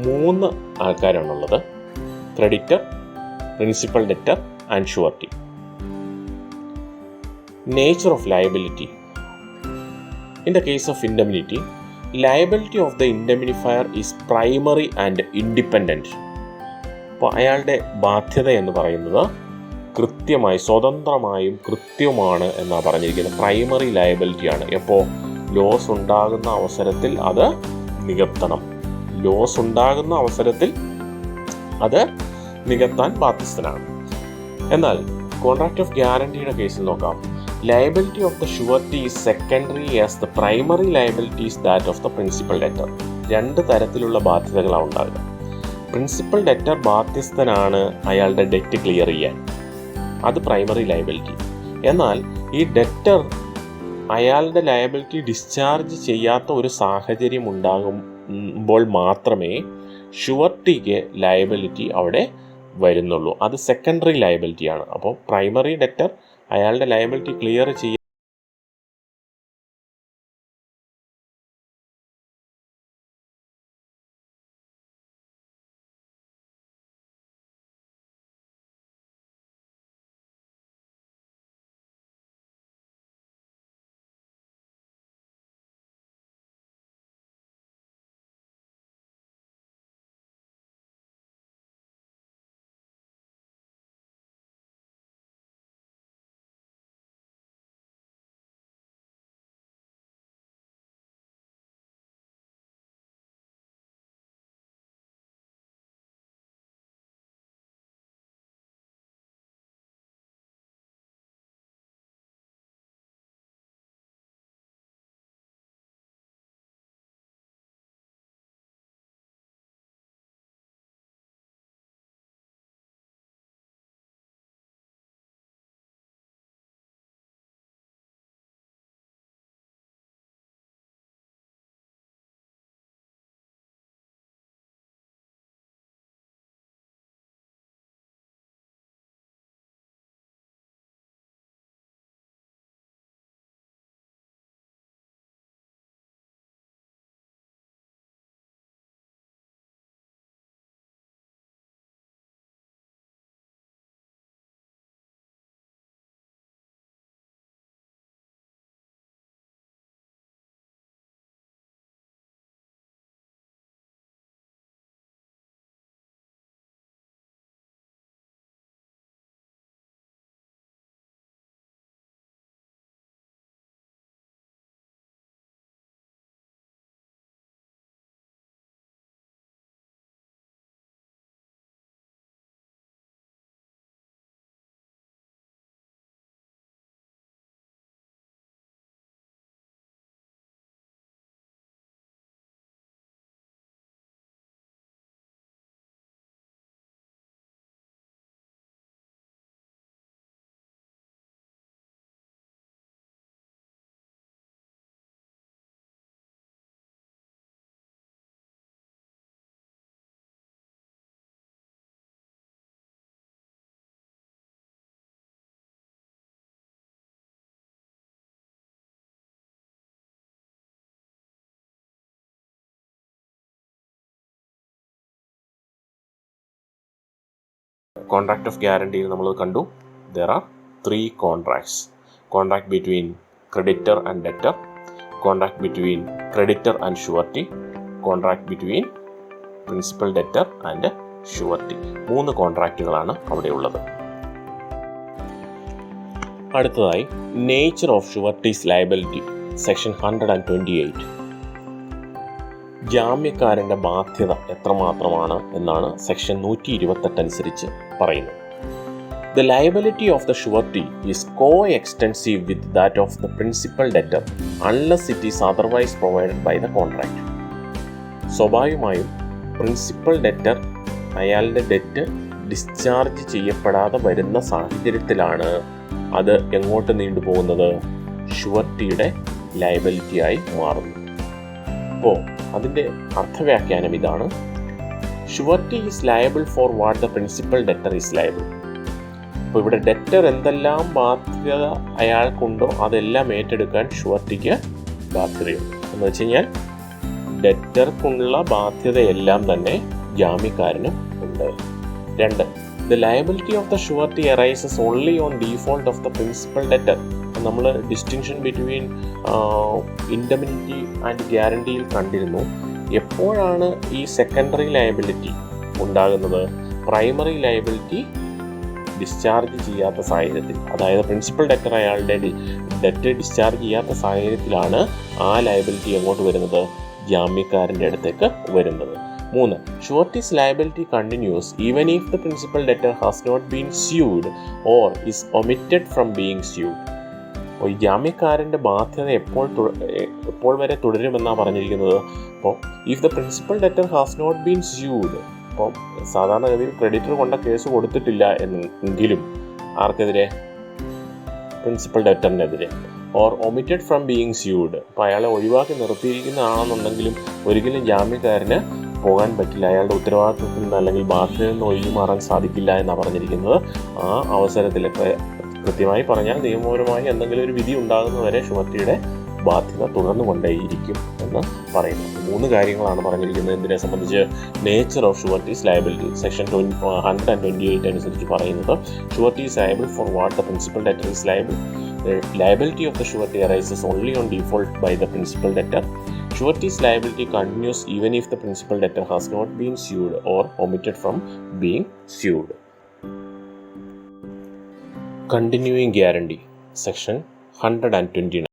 3 ആൾക്കാരാണുള്ളത്: creditor, principal debtor and surety. Nature of liability. In the case of indemnity, liability of the indemnifier is primary and independent. അപ്പോൾ അയാളുടെ ബാധ്യത എന്ന് പറയുന്നത് കൃത്യമായി, സ്വതന്ത്രമായും കൃത്യവുമാണ് എന്നാണ് പറഞ്ഞിരിക്കുന്നത്. പ്രൈമറി ലയബിലിറ്റിയാണ്. എപ്പോൾ? ലോസ് ഉണ്ടാകുന്ന അവസരത്തിൽ അത് നികത്തണം. ലോസ് ഉണ്ടാകുന്ന അവസരത്തിൽ അത് നികത്താൻ ബാധ്യസ്ഥനാണ്. എന്നാൽ കോൺട്രാക്റ്റ് ഓഫ് ഗ്യാരണ്ടിയുടെ കേസിൽ നോക്കാം. Liability of the surety is secondary as the primary liability is that of the principal debtor. 2 തരത്തിലുള്ള ബാധ്യതകളാണ് ഉണ്ടാകുക. പ്രിൻസിപ്പൽ ഡെറ്റർ ബാധ്യസ്ഥനാണ് അയാളുടെ ഡെറ്റ് ക്ലിയർ ചെയ്യാൻ, അത് പ്രൈമറി ലയബിലിറ്റി. എന്നാൽ ഈ ഡെറ്റർ അയാളുടെ ലയബിലിറ്റി ഡിസ്ചാർജ് ചെയ്യാത്ത ഒരു സാഹചര്യം ഉണ്ടാകുമ്പോൾ മാത്രമേ ഷുവർട്ടിക്ക് ലയബിലിറ്റി അവിടെ വരുന്നുള്ളൂ. അത് സെക്കൻഡറി ലയബിലിറ്റിയാണ്. അപ്പോൾ പ്രൈമറി ഡെറ്റർ അയാളുടെ ലയബിലിറ്റി ക്ലിയർ ചെയ്യാൻ കോൺട്രാക്ട് ഓഫ് ഗ്യാരണ്ടിയിൽ നമ്മൾ കണ്ടു there are 3 contracts: contract between creditor and debtor, contract between creditor and surety, contract between principal debtor and surety. 3 കോൺട്രാക്റ്റുകളാണ് അവിടെ ഉള്ളത്. അടുത്തതായി നേച്ചർ ഓഫ് ഷുവർട്ടീസ് ലയബിലിറ്റി സെക്ഷൻ 128. ജാമ്യക്കാരൻ്റെ ബാധ്യത എത്രമാത്രമാണ് എന്നാണ് സെക്ഷൻ 128 അനുസരിച്ച് പറയുന്നത്. The liability of the surety is co-extensive with that of the principal debtor unless it is otherwise provided by the contract. സ്വാഭാവികമായും principal debtor അയാളുടെ debt discharge ചെയ്യപ്പെടാതെ വരുന്ന സാഹചര്യത്തിലാണ് അത് എങ്ങോട്ട് നീണ്ടുപോകുന്നത്? ഷുവർട്ടിയുടെ ലയബിലിറ്റിയായി മാറുന്നു. അപ്പോൾ അതിൻ്റെ അർത്ഥവ്യാഖ്യാനം ഇതാണ്: surety is liable four what the principal debtor is liable. അപ്പോൾ ഇവിടെ ഡെറ്റർ എന്തെല്ലാം ബാധ്യത അയാൾക്കുണ്ടോ അതെല്ലാം ഏറ്റെടുക്കാൻ ഷുവർട്ടിക്ക് ബാധ്യതയുണ്ട്. എന്ന് വെച്ച് കഴിഞ്ഞാൽ ഡെറ്റർക്കുള്ള ബാധ്യതയെല്ലാം തന്നെ ജാമ്യക്കാരനും ഉണ്ട്. 2. The liability of the surety arises only on default of the principal debtor. നമ്മൾ ഡിസ്റ്റിങ്ഷൻ ബിറ്റ്വീൻ ഇൻഡെമിനിറ്റി ആൻഡ് ഗ്യാരണ്ടിയിൽ കണ്ടിരുന്നു. എപ്പോഴാണ് ഈ സെക്കൻഡറി ലയബിലിറ്റി ഉണ്ടാകുന്നത്? പ്രൈമറി ലയബിലിറ്റി ഡിസ്ചാർജ് ചെയ്യാത്ത സാഹചര്യത്തിൽ, അതായത് പ്രിൻസിപ്പൽ ഡെറ്റർ അയാളുടെ ഡെറ്റ് ഡിസ്ചാർജ് ചെയ്യാത്ത സാഹചര്യത്തിലാണ് ആ ലയബിലിറ്റി എങ്ങോട്ട് വരുന്നത്? ജാമ്യക്കാരൻ്റെ അടുത്തേക്ക് വരുന്നത്. 3. Surety's liability continues even if the principal debtor has not been sued or is omitted from being sued. അപ്പോൾ ഈ ജാമ്യക്കാരൻ്റെ ബാധ്യത എപ്പോൾ വരെ തുടരുമെന്നാണ് പറഞ്ഞിരിക്കുന്നത്? അപ്പോൾ if the principal debtor has not been sued, അപ്പോൾ സാധാരണഗതിയിൽ ക്രെഡിറ്റർ കൊണ്ട കേസ് കൊടുത്തിട്ടില്ല എങ്കിലും ആർക്കെതിരെ? പ്രിൻസിപ്പൽ ഡെറ്ററിനെതിരെ. Or omitted from being sued, അപ്പോൾ അയാളെ ഒഴിവാക്കി നിർത്തിയിരിക്കുന്നതാണെന്നുണ്ടെങ്കിലും ഒരിക്കലും ജാമ്യക്കാരന് പോകാൻ പറ്റില്ല, അയാളുടെ ഉത്തരവാദിത്വത്തിൽ നിന്ന് അല്ലെങ്കിൽ ബാധ്യതയിൽ നിന്ന് ഒഴിഞ്ഞു മാറാൻ സാധിക്കില്ല എന്നാണ് പറഞ്ഞിരിക്കുന്നത്. ആ അവസരത്തിൽ കൃത്യമായി പറഞ്ഞാൽ നിയമപരമായി എന്തെങ്കിലും ഒരു വിധി ഉണ്ടാകുന്നവരെ ഷുവർട്ടിയുടെ ബാധ്യത തുടർന്നുകൊണ്ടേയിരിക്കും എന്ന് പറയുന്നു. 3 കാര്യങ്ങളാണ് പറഞ്ഞിരിക്കുന്നത് ഇതിനെ സംബന്ധിച്ച്. നേച്ചർ ഓഫ് ഷുവർട്ടീസ് ലയബിലിറ്റി സെക്ഷൻ 128 അനുസരിച്ച് പറയുന്നത് surety is liable four what the principal debtor is liable. Liability of the surety arises only on default by the principal debtor. Surety's liability continues even if the principal debtor has not been sued or omitted from being sued. Continuing guarantee section 129.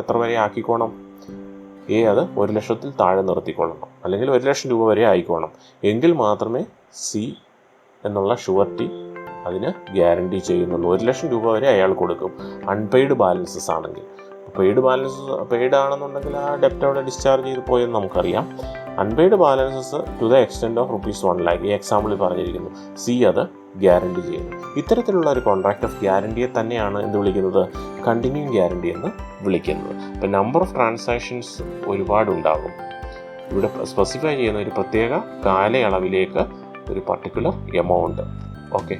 എത്ര വരെ ആക്കിക്കോണം? A അത് 1,00,000 താഴെ നിർത്തിക്കൊള്ളണം, അല്ലെങ്കിൽ 1,00,000 രൂപ വരെ ആയിക്കോണം. എങ്കിൽ മാത്രമേ C എന്നുള്ള ഷുവർട്ടി അതിന് ഗ്യാരണ്ടി ചെയ്യുന്നുള്ളൂ. 1,00,000 രൂപ വരെ അയാൾ കൊടുക്കും അൺപെയ്ഡ് ബാലൻസസ് ആണെങ്കിൽ. പെയ്ഡ് ആണെന്നുണ്ടെങ്കിൽ ആ ഡെപ്റ്റ് അവിടെ ഡിസ്ചാർജ് ചെയ്ത് പോയെന്ന് നമുക്കറിയാം. Unpaid balances to the extent of ₹1,00,000 ഈ എക്സാമ്പിളിൽ പറഞ്ഞിരിക്കുന്നു, സി അത് ഗ്യാരണ്ടി ചെയ്യുന്നു. ഇത്തരത്തിലുള്ള ഒരു കോൺട്രാക്ട് ഓഫ് ഗ്യാരണ്ടിയെ തന്നെയാണ് എന്ത് വിളിക്കുന്നത്? കണ്ടിന്യൂയിങ് ഗ്യാരണ്ടി എന്ന് വിളിക്കുന്നത്. ഇപ്പം നമ്പർ ഓഫ് ട്രാൻസാക്ഷൻസ് ഒരുപാടുണ്ടാകും. ഇവിടെ സ്പെസിഫൈ ചെയ്യുന്ന ഒരു പ്രത്യേക കാലയളവിലേക്ക് ഒരു പർട്ടിക്കുലർ എമൗണ്ട്. ഓക്കെ,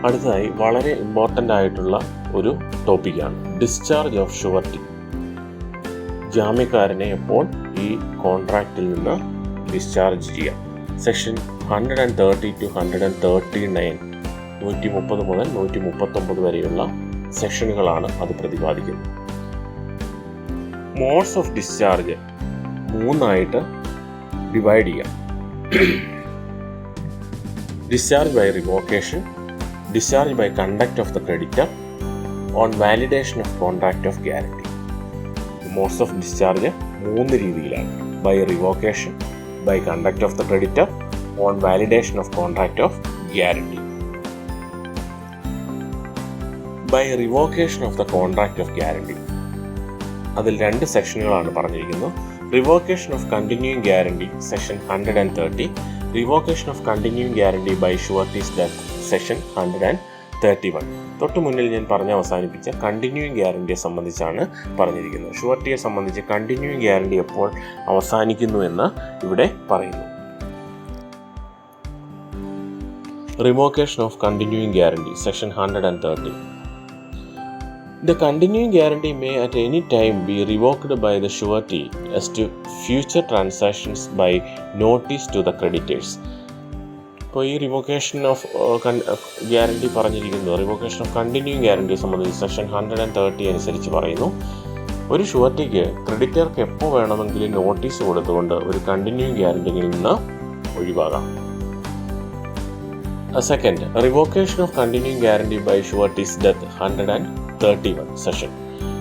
അടുത്തതായി വളരെ ഇമ്പോർട്ടൻ്റ് ആയിട്ടുള്ള ഒരു ടോപ്പിക്കാണ് ഡിസ്ചാർജ് ഓഫ് ഷുവർട്ടി. ജാമ്യക്കാരനെ എപ്പോൾ ഈ കോൺട്രാക്റ്റിൽ നിന്ന് ഡിസ്ചാർജ് ചെയ്യാം? സെക്ഷൻ 130 to 139, 130 മുതൽ 139 വരെയുള്ള സെക്ഷനുകളാണ് അത് പ്രതിപാദിക്കുന്നത്. മോഡ്സ് ഓഫ് ഡിസ്ചാർജ് 3 ഡിവൈഡ് ചെയ്യാം. Discharge by revocation, discharge by conduct of the creditor, on validation of contract of guarantee. Modes of discharge 3 രീതിയിലാണ്: by revocation, by conduct of the creditor, on validation of contract of guarantee. By revocation of the contract of guarantee, അതിൽ 2 സെക്ഷനുകളാണ് പറഞ്ഞിരിക്കുന്നത്. Revocation of continuing guarantee section 130, revocation of continuing guarantee by surety's death section 131. തൊട്ട് മുന്നിൽ ഞാൻ പറഞ്ഞ് അവസാനിപ്പിച്ച continuing ഗ്യാരണ്ടിയെ സംബന്ധിച്ചാണ് പറഞ്ഞിരിക്കുന്നത്. ഷുവർട്ടിയെ സംബന്ധിച്ച് കണ്ടിന്യൂയിങ് ഗ്യാരണ്ടി എപ്പോൾ അവസാനിക്കുന്നു എന്ന് ഇവിടെ പറയുന്നു. Revocation of continuing guarantee section 130. The continuing guarantee may at any time be revoked by the surety as to future transactions by notice to the creditors. ഇപ്പോൾ ഈ റിവോക്കേഷൻ ഓഫ് ഗ്യാരണ്ടി പറഞ്ഞിരിക്കുന്നത് revocation of continuing ഗ്യാരണ്ടിയെ സംബന്ധിച്ച് section 130 അനുസരിച്ച് പറയുന്നു, ഒരു ഷുവർട്ടിക്ക് ക്രെഡിറ്റർക്ക് എപ്പോൾ വേണമെങ്കിലും notice കൊടുത്തുകൊണ്ട് ഒരു കണ്ടിന്യൂയിങ് ഗ്യാരണ്ടിയിൽ നിന്ന് ഒഴിവാകാം. Second, revocation of continuing guarantee by surety's death 131 section.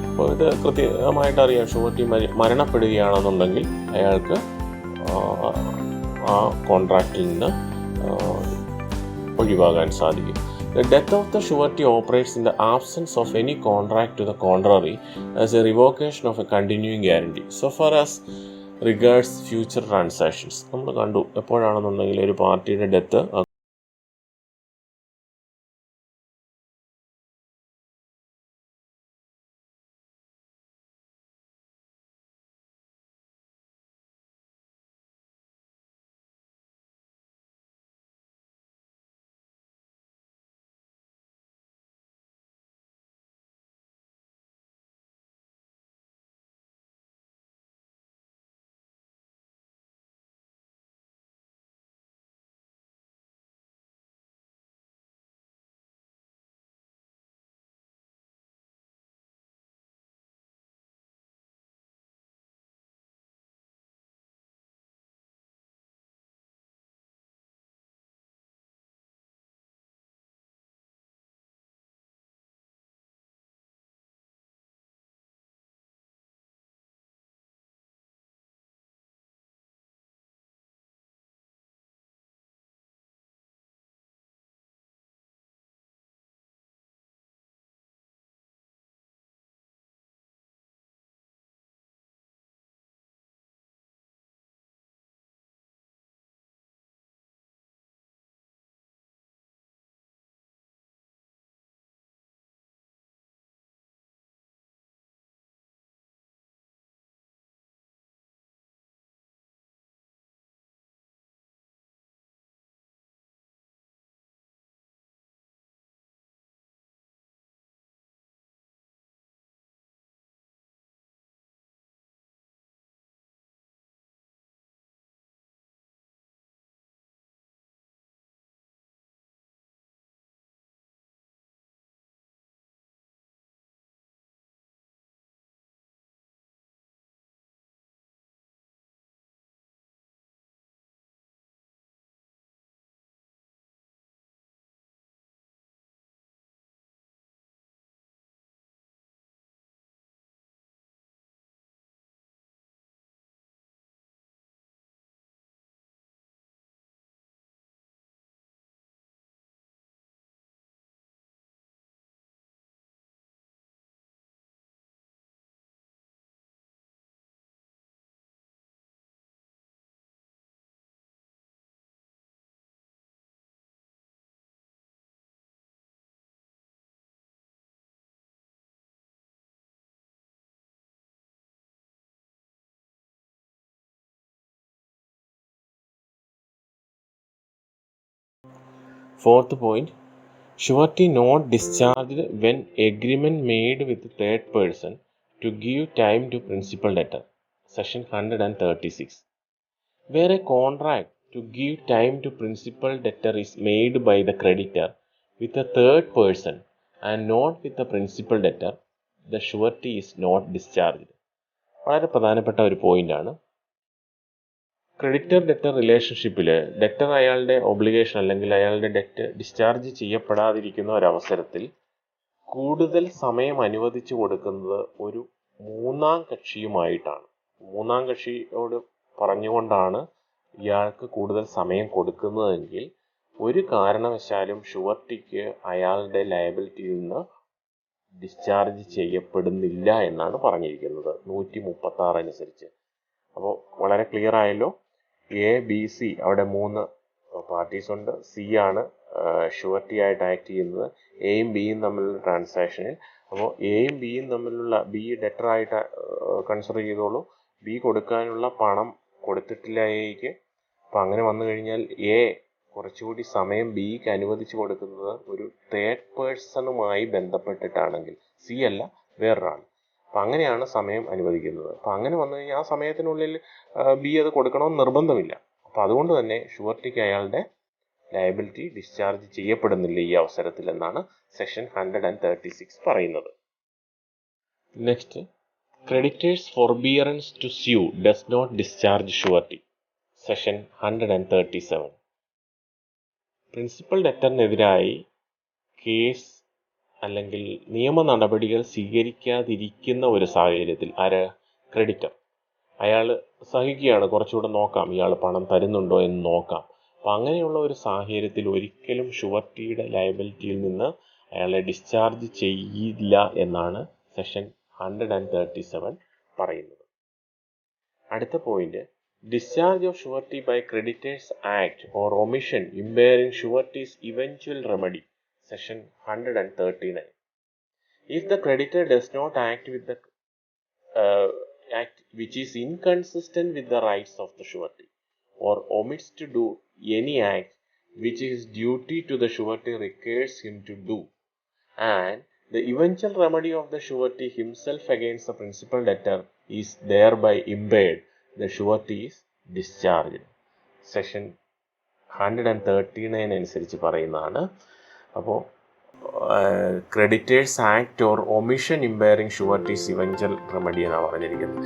അപ്പോൾ ഇത് കൃത്യമായിട്ട് അറിയാം, ഷുവർട്ടി മരണപ്പെടുകയാണെന്നുണ്ടെങ്കിൽ അയാൾക്ക് ആ കോൺട്രാക്റ്റിൽ നിന്ന് ഒഴിവാകാൻ സാധിക്കും. The death of the surety operates in the absence of any contract to the contrary as a revocation of a continuing guarantee so far as regards future transactions. നമ്മൾ കണ്ടു, എപ്പോഴാണെന്നുണ്ടെങ്കിൽ ഒരു പാർട്ടിയുടെ death Fourth point, surety not discharged when agreement made with third person to give time to principal debtor. Section 136. Where a contract to give time to principal debtor is made by the creditor with a third person and not with the principal debtor, the surety is not discharged. വളരെ പ്രധാനപ്പെട്ട ഒരു പോയിന്റാണ്. Creditor debtor റിലേഷൻഷിപ്പിൽ debtor അയാളുടെ obligation അല്ലെങ്കിൽ അയാളുടെ debt discharge ചെയ്യപ്പെടാതിരിക്കുന്ന ഒരവസരത്തിൽ കൂടുതൽ സമയം അനുവദിച്ചു കൊടുക്കുന്നത് ഒരു മൂന്നാം കക്ഷിയുമായിട്ടാണ്. മൂന്നാം കക്ഷിയോട് പറഞ്ഞുകൊണ്ടാണ് ഇയാൾക്ക് കൂടുതൽ സമയം കൊടുക്കുന്നതെങ്കിൽ ഒരു കാരണവശാലും ഷുവർട്ടിക്ക് അയാളുടെ ലയബിലിറ്റിയിൽ നിന്ന് ഡിസ്ചാർജ് ചെയ്യപ്പെടുന്നില്ല എന്നാണ് പറഞ്ഞിരിക്കുന്നത് 136 അനുസരിച്ച്. അപ്പോൾ വളരെ ക്ലിയർ ആയല്ലോ. എ ബി സി അവിടെ 3 പാർട്ടീസ് ഉണ്ട്. സി ആണ് ഷുവർട്ടി ആയിട്ട് ആക്ട് ചെയ്യുന്നത് എയും ബിയും തമ്മിലുള്ള ട്രാൻസാക്ഷനിൽ. അപ്പോൾ എയും ബിയും തമ്മിലുള്ള ബി ഡെറ്റർ ആയിട്ട് കൺസിഡർ ചെയ്തോളൂ. ബി കൊടുക്കാനുള്ള പണം കൊടുത്തിട്ടില്ല എയ്ക്ക്. അപ്പം അങ്ങനെ വന്നു കഴിഞ്ഞാൽ എ കുറച്ചുകൂടി സമയം ബിക്ക് അനുവദിച്ചു കൊടുക്കുന്നത് ഒരു തേർഡ് പേഴ്സണുമായി ബന്ധപ്പെട്ടിട്ടാണെങ്കിൽ, സി അല്ല വേറൊരാൾ. അപ്പം അങ്ങനെയാണ് സമയം അനുവദിക്കുന്നത്. അപ്പം അങ്ങനെ വന്നു കഴിഞ്ഞാൽ ആ സമയത്തിനുള്ളിൽ ബി അത് കൊടുക്കണമെന്ന് നിർബന്ധമില്ല. അപ്പം അതുകൊണ്ട് തന്നെ ഷുവർട്ടിക്ക് അയാളുടെ ലയബിലിറ്റി ഡിസ്ചാർജ് ചെയ്യപ്പെടുന്നില്ല ഈ അവസരത്തിൽ എന്നാണ് സെക്ഷൻ 136 പറയുന്നത്. Next, creditor's forbearance to sue does not discharge surety. Section 137. Principal ഡെറ്ററിനെതിരായി കേസ് അല്ലെങ്കിൽ നിയമ നടപടികൾ സ്വീകരിക്കാതിരിക്കുന്ന ഒരു സാഹചര്യത്തിൽ ക്രെഡിറ്റർ അയാൾ സഹിക്കുകയാണ്, കുറച്ചുകൂടെ നോക്കാം, ഇയാൾ പണം തരുന്നുണ്ടോ എന്ന് നോക്കാം. അപ്പം അങ്ങനെയുള്ള ഒരു സാഹചര്യത്തിൽ ഒരിക്കലും ഷുവർട്ടിയുടെ ലയബിലിറ്റിയിൽ നിന്ന് അയാളെ ഡിസ്ചാർജ് ചെയ്യില്ല എന്നാണ് സെക്ഷൻ 137 പറയുന്നത്. അടുത്ത point, discharge of surety by creditors act or omission impairing surety's eventual remedy. Section 139. If the creditor does not act with the act which is inconsistent with the rights of the surety or omits to do any act which his duty to the surety requires him to do, and the eventual remedy of the surety himself against the principal debtor is thereby impaired, the surety is discharged. Section 139 അനുസരിച്ച് പറയുന്നതാണ്. അപ്പോൾ creditor's act or omission impairing surety's eventual remedy എന്നാണ് പറഞ്ഞിരിക്കുന്നത്.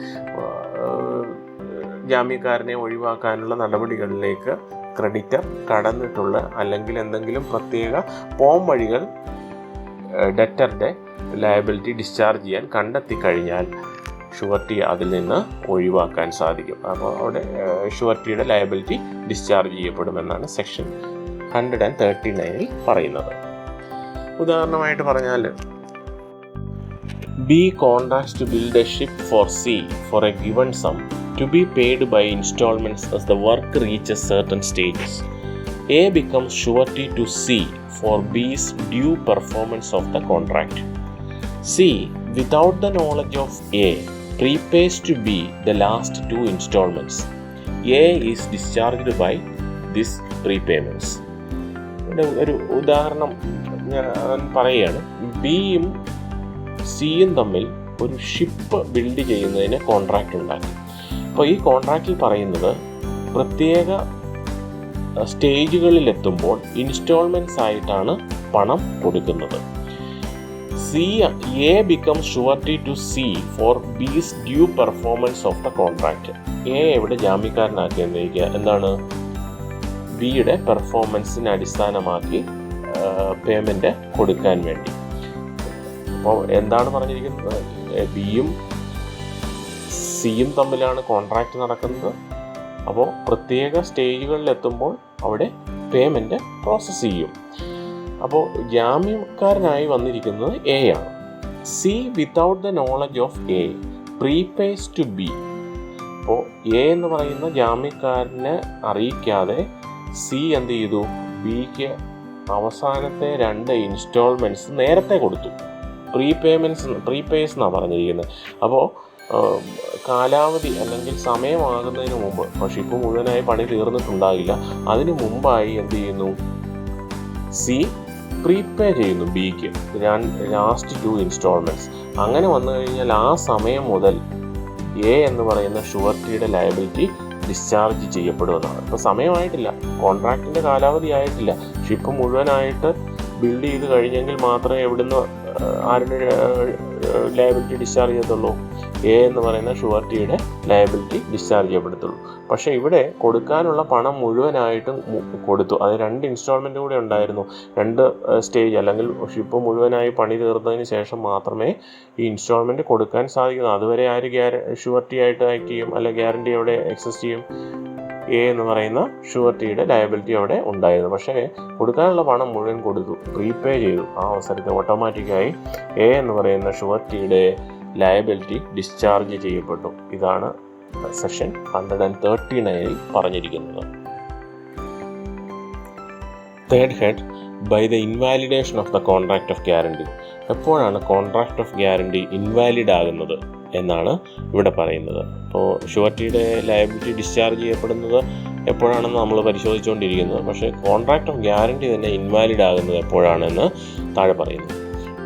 ജാമ്യക്കാരനെ ഒഴിവാക്കാനുള്ള നടപടികളിലേക്ക് creditor കടന്നിട്ടുള്ള അല്ലെങ്കിൽ എന്തെങ്കിലും പ്രത്യേക പോം വഴികൾ ഡെറ്ററുടെ ലയബിലിറ്റി ഡിസ്ചാർജ് ചെയ്യാൻ കണ്ടെത്തി കഴിഞ്ഞാൽ ഷുവർട്ടി അതിൽ നിന്ന് ഒഴിവാക്കാൻ സാധിക്കും. അപ്പോൾ അവിടെ ഷുവർട്ടിയുടെ ലയബിലിറ്റി ഡിസ്ചാർജ് ചെയ്യപ്പെടുമെന്നാണ് സെക്ഷൻ 139 പറയുന്നത്. ഉദാഹരണമായിട്ട് പറഞ്ഞാൽ, B contracts to build a ship for C for a given sum to be paid by instalments as the work reaches certain stages. A becomes surety to C for B's due performance of the contract. C, without the knowledge of A, prepays to B the last 2 installments. A is discharged by this prepayments. ഒരു ഉദാഹരണം ഞാൻ പറയുകയാണ്. ബിയും സിയും തമ്മിൽ ഒരു ship build ചെയ്യുന്നതിന് contract ഉണ്ടാക്കി. അപ്പോൾ ഈ കോൺട്രാക്റ്റിൽ പറയുന്നത് പ്രത്യേക സ്റ്റേജുകളിലെത്തുമ്പോൾ ഇൻസ്റ്റാൾമെൻറ്റ്സ് ആയിട്ടാണ് പണം കൊടുക്കുന്നത്. A becomes surety to C for B's due performance of the contract. A ഇവിടെ ജാമ്യക്കാരനാക്കി എന്നിരിക്കുക. എന്താണ്? ബിയുടെ പെർഫോമൻസിനെ അടിസ്ഥാനമാക്കി പേയ്മെൻറ്റ് കൊടുക്കാൻ വേണ്ടി. അപ്പോൾ എന്താണ് പറഞ്ഞിരിക്കുന്നത്? ബിയും സിയും തമ്മിലാണ് കോൺട്രാക്റ്റ് നടക്കുന്നത്. അപ്പോൾ പ്രത്യേക സ്റ്റേജുകളിലെത്തുമ്പോൾ അവിടെ പേയ്മെൻറ്റ് പ്രോസസ്സ് ചെയ്യും. അപ്പോൾ ജാമ്യക്കാരനായി വന്നിരിക്കുന്നത് എ ആണ്. C without the knowledge of A prepays to B. അപ്പോൾ എ എന്ന് പറയുന്ന ജാമ്യക്കാരനെ അറിയിക്കാതെ സി എന്ത് ചെയ്തു? ബിക്ക് അവസാനത്തെ 2 ഇൻസ്റ്റാൾമെൻറ്റ്സ് നേരത്തെ കൊടുത്തു. പ്രീപേസ് എന്നാണ് പറഞ്ഞിരിക്കുന്നത്. അപ്പോൾ കാലാവധി അല്ലെങ്കിൽ സമയമാകുന്നതിന് മുമ്പ്, പക്ഷെ ഇപ്പോൾ മുഴുവനായി പണി തീർന്നിട്ടുണ്ടാകില്ല, അതിന് മുമ്പായി എന്ത് ചെയ്യുന്നു? സി പ്രീപേ ചെയ്യുന്നു ബിക്ക് ലാസ്റ്റ് 2 ഇൻസ്റ്റാൾമെൻറ്റ്സ്. അങ്ങനെ വന്നു കഴിഞ്ഞാൽ ആ സമയം മുതൽ എ എന്ന് പറയുന്ന ഷുവർട്ടിയുടെ ലയബിലിറ്റി ഡിസ്ചാർജ് ചെയ്യപ്പെടുമെന്നാണ്. ഇപ്പോൾ സമയമായിട്ടില്ല, കോൺട്രാക്റ്റിൻ്റെ കാലാവധി ആയിട്ടില്ല, ഷിപ്പ് മുഴുവനായിട്ട് ബിൽഡ് ചെയ്ത് കഴിഞ്ഞെങ്കിൽ മാത്രമേ എവിടുന്ന് ആരുടെ ലയബിലിറ്റി ഡിസ്ചാർജ് ചെയ്യത്തുള്ളൂ, എ എന്ന് പറയുന്ന ഷുവർട്ടിയുടെ ലയബിലിറ്റി ഡിസ്ചാർജ് ചെയ്യപ്പെടുത്തുള്ളൂ. പക്ഷേ ഇവിടെ കൊടുക്കാനുള്ള പണം മുഴുവനായിട്ടും കൊടുത്തു. അത് 2 ഇൻസ്റ്റാൾമെൻറ്റ് കൂടെ ഉണ്ടായിരുന്നു. 2 സ്റ്റേജ് അല്ലെങ്കിൽ ഷിപ്പ് മുഴുവനായി പണി തീർന്നതിന് ശേഷം മാത്രമേ ഈ ഇൻസ്റ്റാൾമെൻറ്റ് കൊടുക്കാൻ സാധിക്കുന്നു. അതുവരെ ആര് ഷുവർട്ടി ആയിട്ട് ആക്ട് ചെയ്യും, അല്ലെങ്കിൽ ഗ്യാരണ്ടി അവിടെ എക്സിസ്റ്റ് ചെയ്യും, എ എന്ന് പറയുന്ന ഷുവർട്ടിയുടെ ലയബിലിറ്റി അവിടെ ഉണ്ടായിരുന്നു. പക്ഷേ കൊടുക്കാനുള്ള പണം മുഴുവൻ കൊടുത്തു, പ്രീപേ ചെയ്തു. ആ അവസരത്തിൽ ഓട്ടോമാറ്റിക്കായി എ എന്ന് പറയുന്ന ഷുവർട്ടിയുടെ ലയബിലിറ്റി ഡിസ്ചാർജ് ചെയ്യപ്പെട്ടു. ഇതാണ് സെക്ഷൻ 139 പറഞ്ഞിരിക്കുന്നത്. Third head, by the invalidation of the contract of guarantee. എപ്പോഴാണ് കോൺട്രാക്ട് ഓഫ് ഗ്യാരണ്ടി ഇൻവാലിഡ് ആകുന്നത് എന്നാണ് ഇവിടെ പറയുന്നത്. അപ്പോൾ ഷുവർട്ടിയുടെ ലയബിലിറ്റി ഡിസ്ചാർജ് ചെയ്യപ്പെടുന്നത് എപ്പോഴാണെന്ന് നമ്മൾ പരിശോധിച്ചുകൊണ്ടിരിക്കുന്നത്. പക്ഷേ കോൺട്രാക്ട് ഓഫ് ഗ്യാരണ്ടി തന്നെ ഇൻവാലിഡ് ആകുന്നത് എപ്പോഴാണെന്ന് താഴെ പറയുന്നു.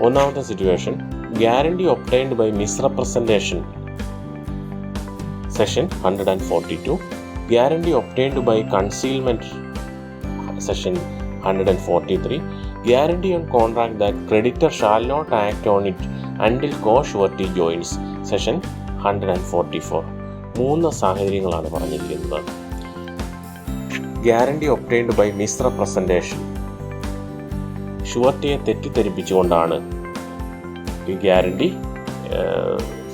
ഒന്നാമത്തെ situation, guarantee obtained by misrepresentation, section 142. Guarantee obtained by concealment, section 143. Guarantee on contract that creditor shall not act on it until co-surety joins, session 144. 3 സാഹചര്യങ്ങളാണ് പറഞ്ഞിരിക്കുന്നത്. ഗ്യാരണ്ടി ഒബ്റ്റൈൻഡ് ബൈ മിസ്റെപ്രസെൻറ്റേഷൻ, ഷുവർട്ടിയെ തെറ്റിദ്ധരിപ്പിച്ചുകൊണ്ടാണ് ഈ guarantee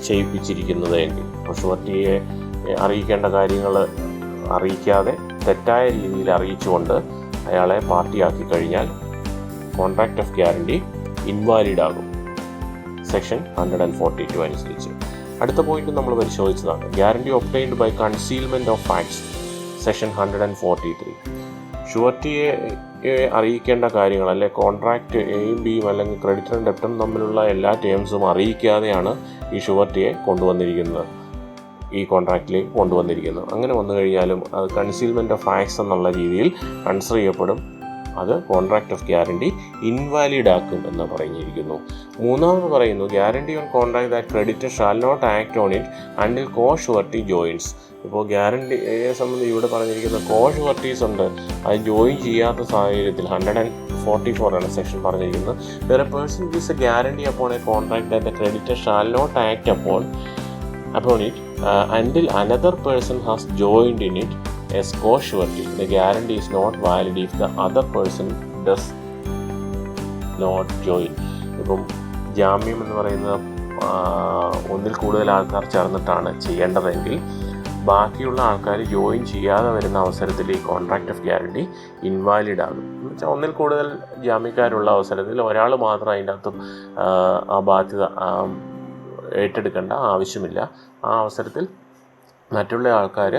ചെയ്യിപ്പിച്ചിരിക്കുന്നത് എങ്കിൽ, അപ്പോൾ ഷുവർട്ടിയെ അറിയിക്കേണ്ട കാര്യങ്ങൾ അറിയിക്കാതെ തെറ്റായ രീതിയിൽ അറിയിച്ചുകൊണ്ട് അയാളെ പാർട്ടിയാക്കി കഴിഞ്ഞാൽ കോൺട്രാക്ട് ഓഫ് ഗ്യാരണ്ടി ഇൻവാലിഡ് ആകും, സെക്ഷൻ 142 അനുസരിച്ച്. അടുത്ത പോയിന്റ് നമ്മൾ പരിശോധിച്ചതാണ് guarantee obtained by concealment of facts, section 143. ഷുവർട്ടിയെ അറിയിക്കേണ്ട കാര്യങ്ങൾ, അല്ലെ കോൺട്രാക്റ്റ് എയും ബിയും അല്ലെങ്കിൽ ക്രെഡിറ്ററും ഡെപ്റ്ററും തമ്മിലുള്ള എല്ലാ ടേംസും അറിയിക്കാതെയാണ് ഈ ഷുവർട്ടിയെ കൊണ്ടുവന്നിരിക്കുന്നത്, ഈ കോൺട്രാക്റ്റിലേക്ക് കൊണ്ടുവന്നിരിക്കുന്നത്. അങ്ങനെ വന്നു കഴിഞ്ഞാലും അത് കൺസീൽമെൻറ്റ് ഓഫ് ഫാക്ട്സ് എന്നുള്ള രീതിയിൽ കൺസിഡർ ചെയ്യപ്പെടും. അത് കോൺട്രാക്ട് ഓഫ് ഗ്യാരണ്ടി ഇൻവാലിഡ് ആക്കും എന്ന് പറഞ്ഞിരിക്കുന്നു. മൂന്നാമത് പറയുന്നു guarantee on contract that creditor shall not act on it until co surety joins. ഇപ്പോൾ ഗ്യാരണ്ടിയെ സംബന്ധിച്ച് ഇവിടെ പറഞ്ഞിരിക്കുന്ന കോ ഷുവർട്ടീസ് ഉണ്ട്, അത് ജോയിൻ ചെയ്യാത്ത സാഹചര്യത്തിൽ 144 ആണ് സെക്ഷൻ പറഞ്ഞിരിക്കുന്നത്. വേറെ person gives a guarantee upon a contract that the creditor shall not act upon it until another person has joined in it as co-surety. The guarantee is not valid if the other person does not join. ഇപ്പം ജാമ്യം എന്ന് പറയുന്നത് ഒന്നിൽ കൂടുതൽ ആൾക്കാർ ചേർന്നിട്ടാണ് ചെയ്യേണ്ടതെങ്കിൽ ബാക്കിയുള്ള ആൾക്കാർ ജോയിൻ ചെയ്യാതെ വരുന്ന അവസരത്തിൽ ഈ കോൺട്രാക്ട് ഓഫ് ഗ്യാരണ്ടി ഇൻവാലിഡ് ആകും. എന്ന് വെച്ചാൽ ഒന്നിൽ കൂടുതൽ ജാമ്യക്കാരുള്ള അവസരത്തിൽ ഒരാൾ മാത്രം അതിൻ്റെ അകത്ത് ആ ബാധ്യത ഏറ്റെടുക്കേണ്ട ആവശ്യമില്ല. ആ അവസരത്തിൽ മറ്റുള്ള ആൾക്കാർ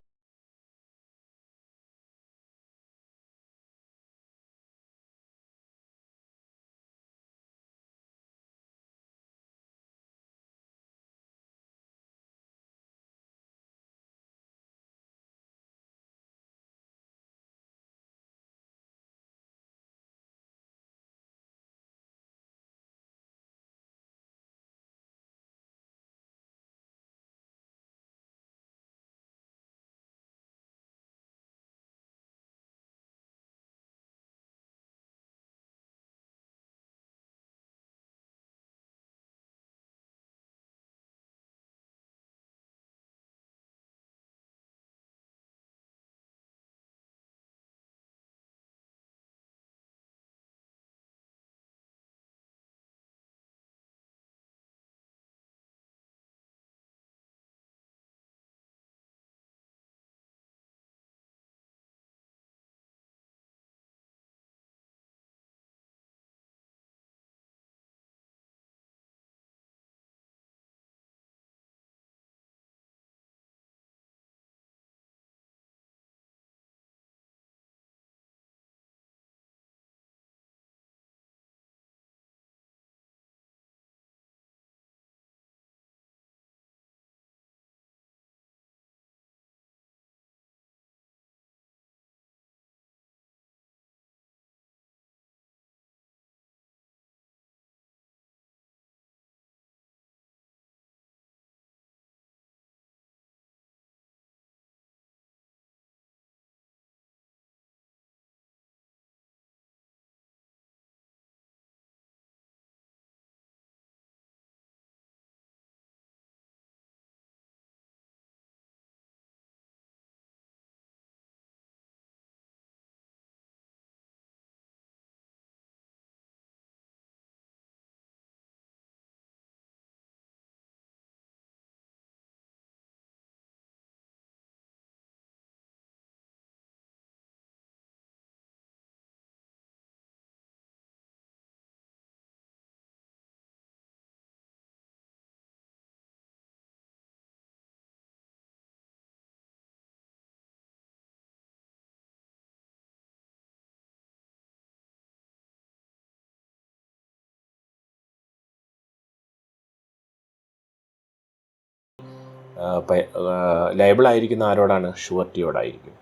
ലയബിൾ ആയിരിക്കുന്ന ആരോടാണ്? ഷുവർട്ടിയോടായിരിക്കും.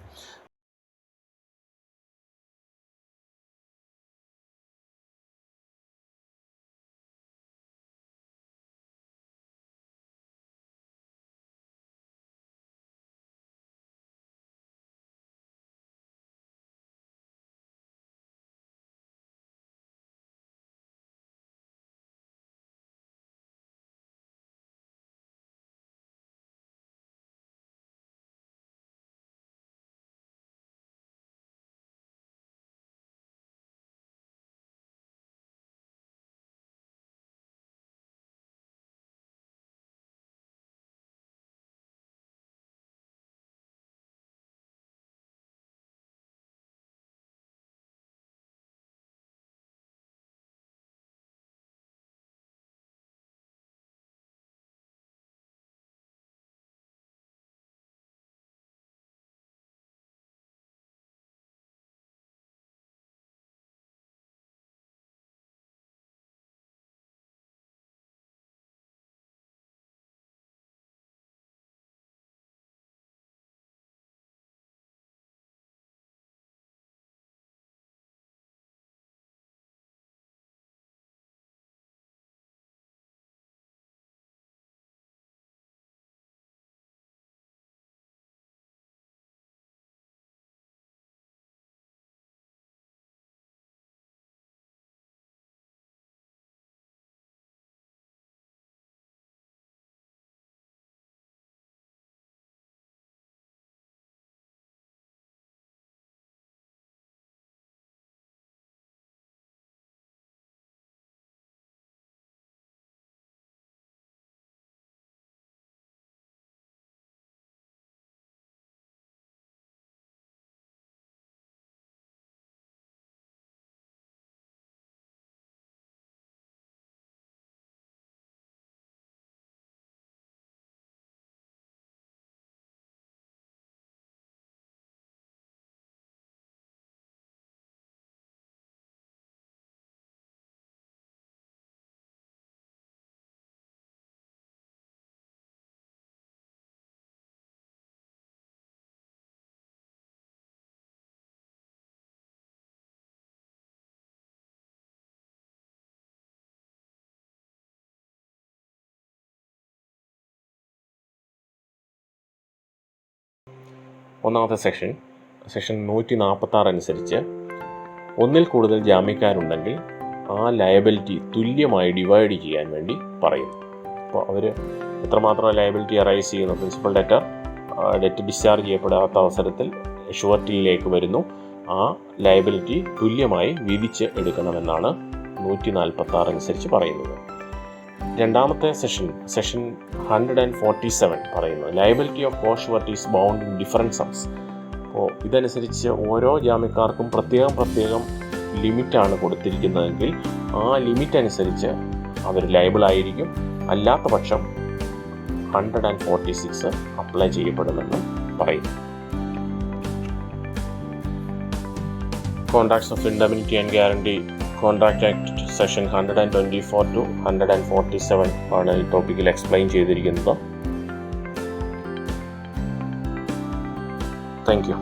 ഒന്നാമത്തെ സെക്ഷൻ 146 അനുസരിച്ച് ഒന്നിൽ കൂടുതൽ ജാമ്യക്കാരുണ്ടെങ്കിൽ ആ ലയബിലിറ്റി തുല്യമായി ഡിവൈഡ് ചെയ്യാൻ വേണ്ടി പറയുന്നു. അപ്പോൾ അവർ എത്രമാത്രം ലയബിലിറ്റി അറൈസ് ചെയ്യുന്നു? പ്രിൻസിപ്പൽ ഡെറ്റ് ഡിസ്ചാർജ് ചെയ്യപ്പെടാത്ത അവസരത്തിൽ ഷുവർട്ടിയിലേക്ക് വരുന്നു. ആ ലയബിലിറ്റി തുല്യമായി വീതിച്ച് എടുക്കണമെന്നാണ് 146 അനുസരിച്ച് പറയുന്നത്. രണ്ടാമത്തെ സെഷൻ 147 പറയുന്നത് liability of co sureties bound in different sums. അപ്പോൾ ഇതനുസരിച്ച് ഓരോ ജാമ്യക്കാർക്കും പ്രത്യേകം ലിമിറ്റാണ് കൊടുത്തിരിക്കുന്നതെങ്കിൽ ആ ലിമിറ്റ് അനുസരിച്ച് അവർ ലയബിൾ ആയിരിക്കും. അല്ലാത്ത പക്ഷം 146 അപ്ലൈ ചെയ്യപ്പെടുമെന്നും പറയുന്നു. Contracts of indemnity and guarantee contract act session 124 to 147 ആണ് ഈ ടോപ്പിക്കിൽ എക്സ്പ്ലെയിൻ ചെയ്തിരിക്കുന്നത്. Thank you.